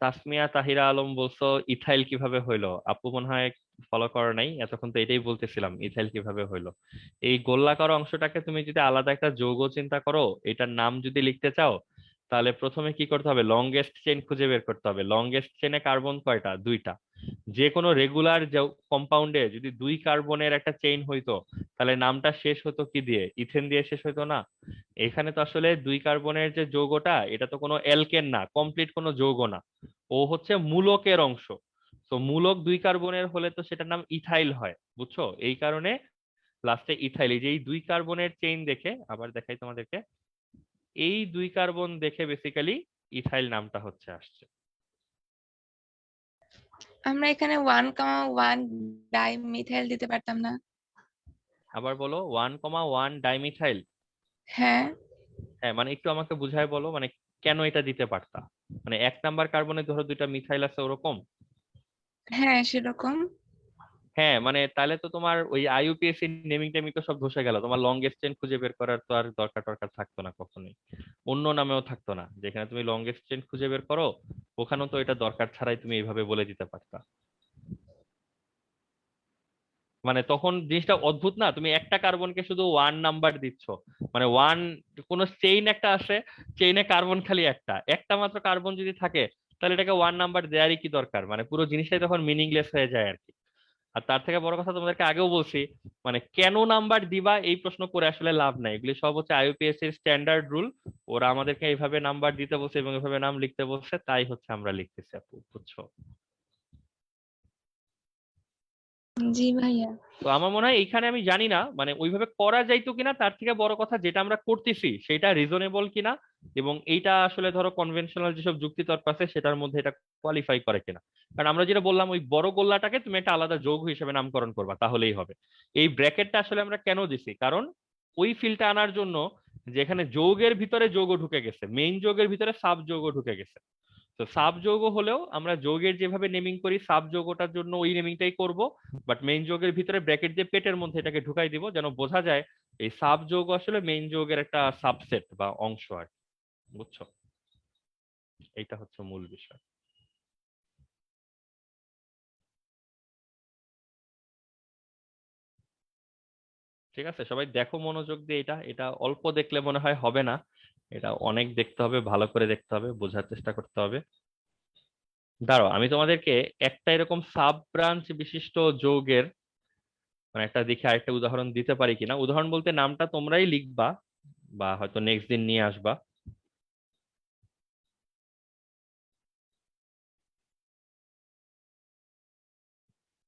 তাসমিয়া তাহিরা আলম বলছো ইথাইল কিভাবে হইলো? আপু মনে হয় ফলো করো নাই, এতক্ষণ তো এটাই বলতেছিলাম ইথাইল কিভাবে হইলো। এই গোল্লাকার অংশটাকে তুমি যদি আলাদা একটা যৌগ চিন্তা করো, এটার নাম যদি লিখতে চাও, তাহলে প্রথমে কি করতে হবে? লংগেস্ট চেন খুঁজে বের করতে হবে। লংগেস্ট চেনে কার্বন কয়টা? 2টা। যে কোনো রেগুলার কম্পাউন্ডে যদি 2 কার্বনের একটা চেইন হইতো, তাহলে নামটা শেষ হতো কি দিয়ে? ইথেন দিয়ে শেষ হইতো না? এখানে তো আসলে 2 কার্বনের যে যৌগটা, এটা তো কোনো অ্যালকেন না, কমপ্লিট কোনো যৌগ না, ও হচ্ছে মূলকের অংশ। তো মূলক 2 কার্বনের হলে তো সেটার নাম ইথাইল হয়, বুঝছো? এই কারণে লাস্টে ইথাইল, এই যে এই 2 কার্বনের চেইন দেখে, আবার দেখাই তোমাদেরকে, এই 2 কার্বন দেখে বেসিক্যালি ইথাইল নামটা হচ্ছে আসছে। আমরা এখানে 1,1 ডাই মিথাইল দিতে পারতাম না? আবার বলো, 1,1 ডাইমিথাইল। হ্যাঁ। হ্যাঁ, মানে একটু আমাকে বুঝায় বলো, মানে কেন এটা দিতে পারতা? মানে 1 নাম্বার কার্বনে ধরো 2টা মিথাইল আছে ওরকম। হ্যাঁ সেরকম। হ্যাঁ, মানে তাহলে তো তোমার ওই আইইউপিএসসি নেমিং টেমিং তো সব ধসে গেল, তোমার লংগেস্ট চেন খুঁজে বের করার তো আর দরকার টরকার থাকতো না কখনোই, অন্য নামেও থাকতো না। যেখানে তুমি লংগেস্ট চেন খুঁজে বের করো, ওখানেও তো এটা দরকার ছাড়াই তুমি এইভাবে বলে দিতে পারতা। মানে তখন জিনিসটা অদ্ভুত না? তুমি একটা কার্বনকে শুধু 1 নাম্বার দিচ্ছ, মানে কোন চেইন একটা আছে, চেইনে কার্বন খালি একটা একটা মাত্র কার্বন যদি থাকে, তাহলে এটাকে 1 নাম্বার দেওয়ারই কি দরকার? মানে পুরো জিনিসটাই তখন মিনিংলেস হয়ে যায় আর কি। আর তার থেকে বড় কথা, তোমাদেরকে আগেও বলছি, মানে কেন নাম্বার দিবা এই প্রশ্ন করে আসলে লাভ নাই, এগুলি সব হচ্ছে আইইউপিএসসি এর স্ট্যান্ডার্ড রুল। ওরা আমাদেরকে এইভাবে নাম্বার দিতে বলছে এবং এইভাবে নাম লিখতে বলছে, তাই হচ্ছে আমরা লিখতেছি আপু, বুঝছো? জি ভাইয়া। তো আমার মনে হয় এইখানে, আমি জানি না মানে ওইভাবে করা যাইতো কিনা, তার থেকে বড় কথা যেটা আমরা করতেছি সেটা রিজনেবল কিনা, এবং এইটা আসলে ধরো কনভেনশনাল যেসব যুক্তিতর্ক আছে সেটার মধ্যে এটা কোয়ালিফাই করে কিনা। কারণ আমরা যেটা বললাম, ওই বড় গোল্লাটাকে তুমি একটা আলাদা যৌগ হিসেবে নামকরণ করবা তাহলেই হবে। এই ব্র্যাকেটটা আসলে আমরা কেন দিছি? কারণ ওই ফিলটা আনার জন্য, যেখানে যৌগের ভিতরে যৌগ ঢুকে গেছে, মেইন যৌগের ভিতরে সাব যৌগ ঢুকে গেছে। তো সাব যৌগ হলেও আমরা যৌগের যেভাবে নেমিং করি, সাব যৌগটার জন্য ওই নেমিংটাই করব, বাট মেইন যৌগের ভিতরে ব্র্যাকেট দিয়ে পেটের মধ্যে এটাকে ঢুকাই দিব, যেন বোঝা যায় এই সাব যৌগ আসলে মেইন যৌগের একটা সাবসেট বা অংশ আর কি, বুঝছো? এইটা হচ্ছে মূল বিষয়। ঠিক আছে, সবাই দেখো মনোযোগ দিয়ে। এটা এটা অল্প দেখলে মনে হয় হবে না, এটা অনেক দেখতে হবে, ভালো করে দেখতে হবে, বোঝার চেষ্টা করতে হবে। দাঁড়াও, আমি তোমাদেরকে একটা এরকম সাব ব্রাঞ্চ বিশিষ্ট যৌগের মানে একটা দেখে আরেকটা উদাহরণ দিতে পারি কিনা। উদাহরণ বলতে নামটা তোমরাই লিখবা বা হয়তো নেক্সট দিন নিয়ে আসবা।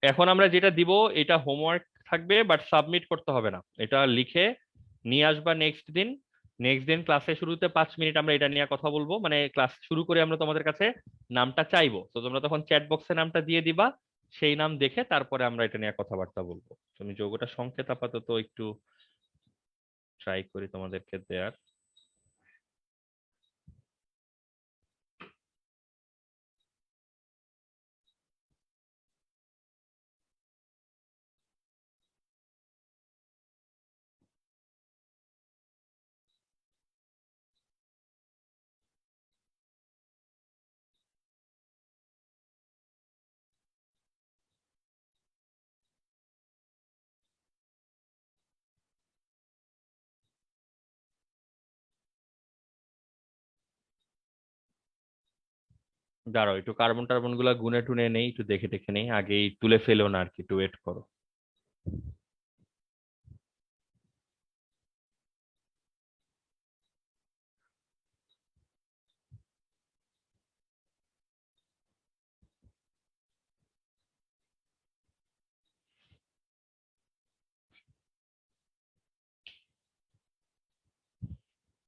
এখন আমরা যেটা দিব এটা হোমওয়ার্ক থাকবে, বাট সাবমিট করতে হবে না। এটা লিখে নিয়ে আসবা নেক্সট দিন। নেক্সট দিন ক্লাসে শুরুতে 5 মিনিট আমরা এটা নিয়ে কথা বলবো, মানে ক্লাস শুরু করে আমরা তোমাদের কাছে নামটা চাইবো, তো তোমরা তখন চ্যাট বক্সে নামটা দিয়ে দিবা। সেই নাম দেখে তারপরে আমরা এটা নিয়ে কথাবার্তা বলবো। তুমি যোগটা সংক্ষেপ আপাতত একটু ট্রাই করি তোমাদেরকে দেয়ার। দাঁড়াও, একটু কার্বন টার্বন গুলা গুনে টুনে নেই, একটু দেখে দেখে নেই, আগেই তুলে ফেলো না আর কি, একটু ওয়েট করো।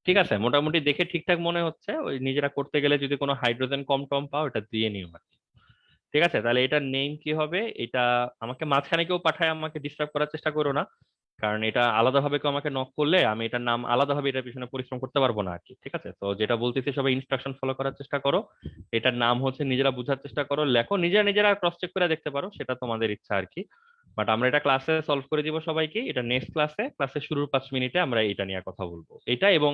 ঠিক আছে, মোটামুটি দেখে ঠিকঠাক মনে হচ্ছে। ওই নিজেরা করতে গেলে যদি কোনো হাইড্রোজেন কম টম পাও এটা দিয়ে নিও আর কি। ঠিক আছে, তাহলে এটার নেম কি হবে? এটা আমাকে মাঝখানে কেউ পাঠায় আমাকে ডিস্টার্ব করার চেষ্টা করো না, কারণ এটা আলাদাভাবে কেউ আমাকে নক করলে আমি এটার নাম আলাদাভাবে এটার পিছনে পরিশ্রম করতে পারবো না আর কি। ঠিক আছে, তো যেটা বলতেছি সবাই ইনস্ট্রাকশন ফলো করার চেষ্টা করো। এটার নাম হচ্ছে নিজেরা বোঝার চেষ্টা করো, লেখো, নিজেরা নিজেরা ক্রস চেক করে দেখতে পারো, সেটা তোমাদের ইচ্ছা আর কি। বাট আমরা এটা ক্লাসে সলভ করে দিব সবাইকে। এটা নেক্সট ক্লাসে শুরুর 5 মিনিটে আমরা এটা নিয়ে কথা বলবো, এটা এবং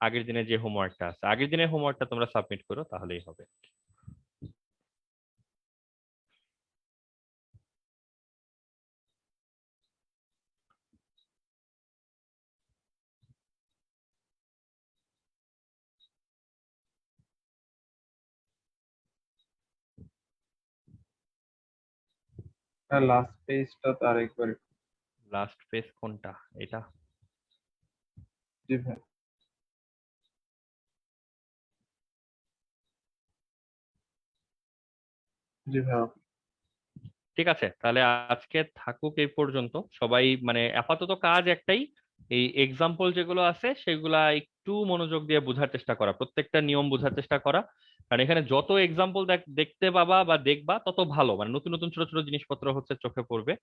আগের দিনের যে হোমওয়ার্কটা আছে, আগের দিনের হোমওয়ার্কটা তোমরা সাবমিট করো তাহলেই হবে। লাস্ট পেজটা তো আরেকবার। লাস্ট পেজ কোনটা? এটা? জি ভাই। জি ভাই। ঠিক আছে, তাহলে আজকে থাকুক এই পর্যন্ত। সবাই মানে আপাতত কাজ একটাই, এই এক্সাম্পল যেগুলো আছে সেগুলা একটু মনোযোগ দিয়ে বোঝার চেষ্টা করা, প্রত্যেকটা নিয়ম বোঝার চেষ্টা করা। কারণ এখানে যত এক্সাম্পল দেখতে পাবা বা দেখবা তত ভালো, মানে নতুন নতুন ছোট ছোট জিনিসপত্র হচ্ছে চোখে পড়বে।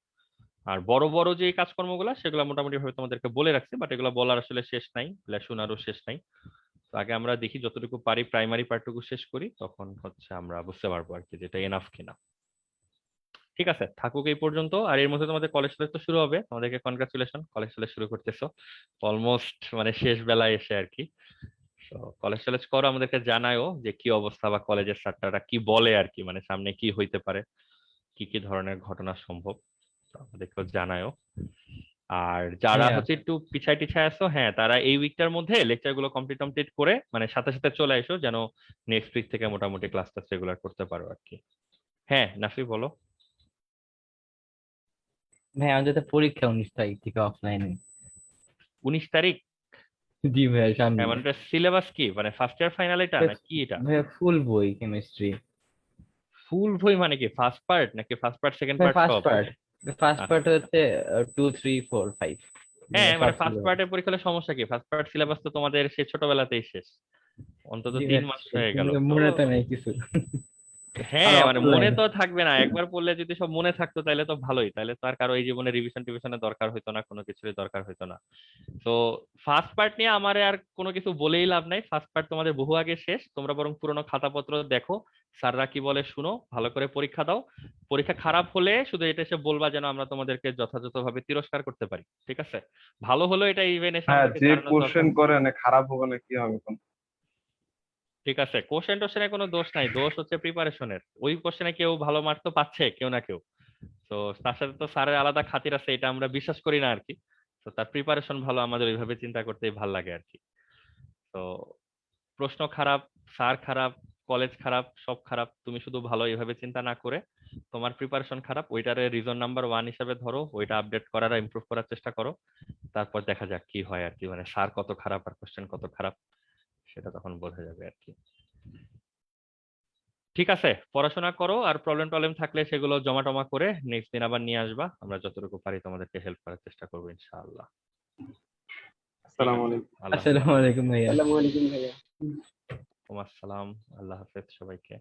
আর বড় বড় যে কাজকর্মগুলো সেগুলো মোটামুটি ভাবে তোমাদেরকে বলে রাখছি, বাট এগুলো বলার আসলে শেষ নাই, শোনারও শেষ নাই। তো আগে আমরা দেখি যতটুকু পারি প্রাইমারি পার্টটুকু শেষ করি, তখন হচ্ছে আমরা বুঝতে পারবো আর কি যেটা এনাফ কিনা। ঠিক আছে, থাকুক এই পর্যন্ত। আর এর মধ্যে তোমাদের কলেজ টলেজ তো শুরু হবে, তোমাদেরকে কনগ্রাচুলেশন, কলেজ টলেজ শুরু করতেছো অলমোস্ট, মানে শেষ বেলায় এসে আর কি। তো কলেজ টলেজ করো, আমাদেরকে জানায়ও যে কি অবস্থা বা কলেজের স্যাররা কি বলে আর কি, মানে সামনে কি হইতে পারে, কি কি ধরনের ঘটনা সম্ভব, তো আমাদেরকেও জানায়ও। আর যারা হ্যাঁ হচ্ছে একটু পিছায় টিছায় আসো, হ্যাঁ তারা এই উইকটার মধ্যে লেকচার গুলো কমপ্লিট কমপ্লিট করে মানে সাথে সাথে চলে এসো, যেন নেক্সট উইক থেকে মোটামুটি ক্লাসটা রেগুলার করতে পারো আর কি। হ্যাঁ নাফি বলো। ভাই, আমাদের তো পরীক্ষা 19 তারিখ থেকে অফলাইনে। 19 তারিখ? জি ভাইয়া, সামনে। হ্যাঁ মানে সিলেবাস কি, মানে ফার্স্ট ইয়ার ফাইনাল এটা নাকি এটা? ভাইয়া ফুল বই কেমিস্ট্রি। ফুল বই মানে কি ফার্স্ট পার্ট নাকি first part second part first সব? পার্ট। ফার্স্ট পার্ট আচ্ছা। হচ্ছে 2, 3, 4, 5 হ্যাঁ সব মানে ছিল। ফার্স্ট পার্টের পরীক্ষা হলে সমস্যা কি, ফার্স্ট পার্ট সিলেবাস তো তোমাদের সেই ছোটবেলাতেই শেষ, অন্তত জি 3 মাস হয়ে গেল ভাইয়া, তো। মনে তো নেই কিছু। আর হ্যাঁ মানে মনে অফলাইন। তো থাকবে না, একবার পড়লে যদি সব মনে থাকতো তাহলে তো ভালোই, তাহলে তো আর কারো এই জীবনে রিভিশন টিভিশনের দরকার হইতো না, কোনো কিছুরই দরকার হইতো না। তো ফার্স্ট পার্ট নিয়ে আমার আর কোনো কিছু বলেই লাভ নাই, ফার্স্ট পার্ট তোমাদের বহু আগে শেষ। তোমরা বরং পুরোনো খাতাপত্র দেখো, স্যাররা কি বলে শুনো, ভালো করে পরীক্ষা দাও। পরীক্ষা খারাপ হলে শুধু এটা এসে বলবা যেন আমরা তোমাদেরকে যথাযথভাবে তিরস্কার করতে পারি, ঠিক আছে? ভালো হলো এটা ইভেন এসে হ্যাঁ, আমাদেরকে যে জানানোর দরকার। কোশ্চেন করে না খারাপ হবে না কি হবে কোন। ঠিক আছে, কোশ্চেন টোশ্চেনে কোনো দোষ নাই, দোষ হচ্ছে প্রিপারেশনের। ওই কোশ্চেনে কেউ ভালো মার্ক তো পাচ্ছে কেউ না কেউ, তো তার সাথে তো স্যারের আলাদা খাতির আছে, এটা আমরা বিশ্বাস করি না আর কি। তো তার প্রিপারেশন ভালো, আমাদের ওইভাবে চিন্তা করতেই ভালো লাগে আর কি। তো প্রশ্ন খারাপ, স্যার খারাপ, কলেজ খারাপ, সব খারাপ, তুমি শুধু ভালো এইভাবে চিন্তা না করে তোমার প্রিপারেশন খারাপ, ওইটারে রিজন নাম্বার 1 হিসেবে ধরো, ওইটা আপডেট করার ইমপ্রুভ করার চেষ্টা করো। তারপর দেখা যাক কি হয় আর কি, মানে স্যার কত খারাপ আর কোশ্চেন কত খারাপ সেটা তখন বোঝা যাবে আর কি। ঠিক আছে, পড়াশোনা করো, আর প্রবলেম টবলেম থাকলে সেগুলো জমা টমা করে নেক্সট দিন আবার নিয়ে আসবা, আমরা যতটুকু পারি তোমাদেরকে হেল্প করার চেষ্টা করবো ইনশাআল্লাহ। আসসালামু আলাইকুম। আল্লাহ হাফেজ। আসসালামু আলাইকুম ভাইয়া। আসসালামু আলাইকুম ভাইয়া। আসসালাম, আল্লাহ হাফেজ সবাইকে।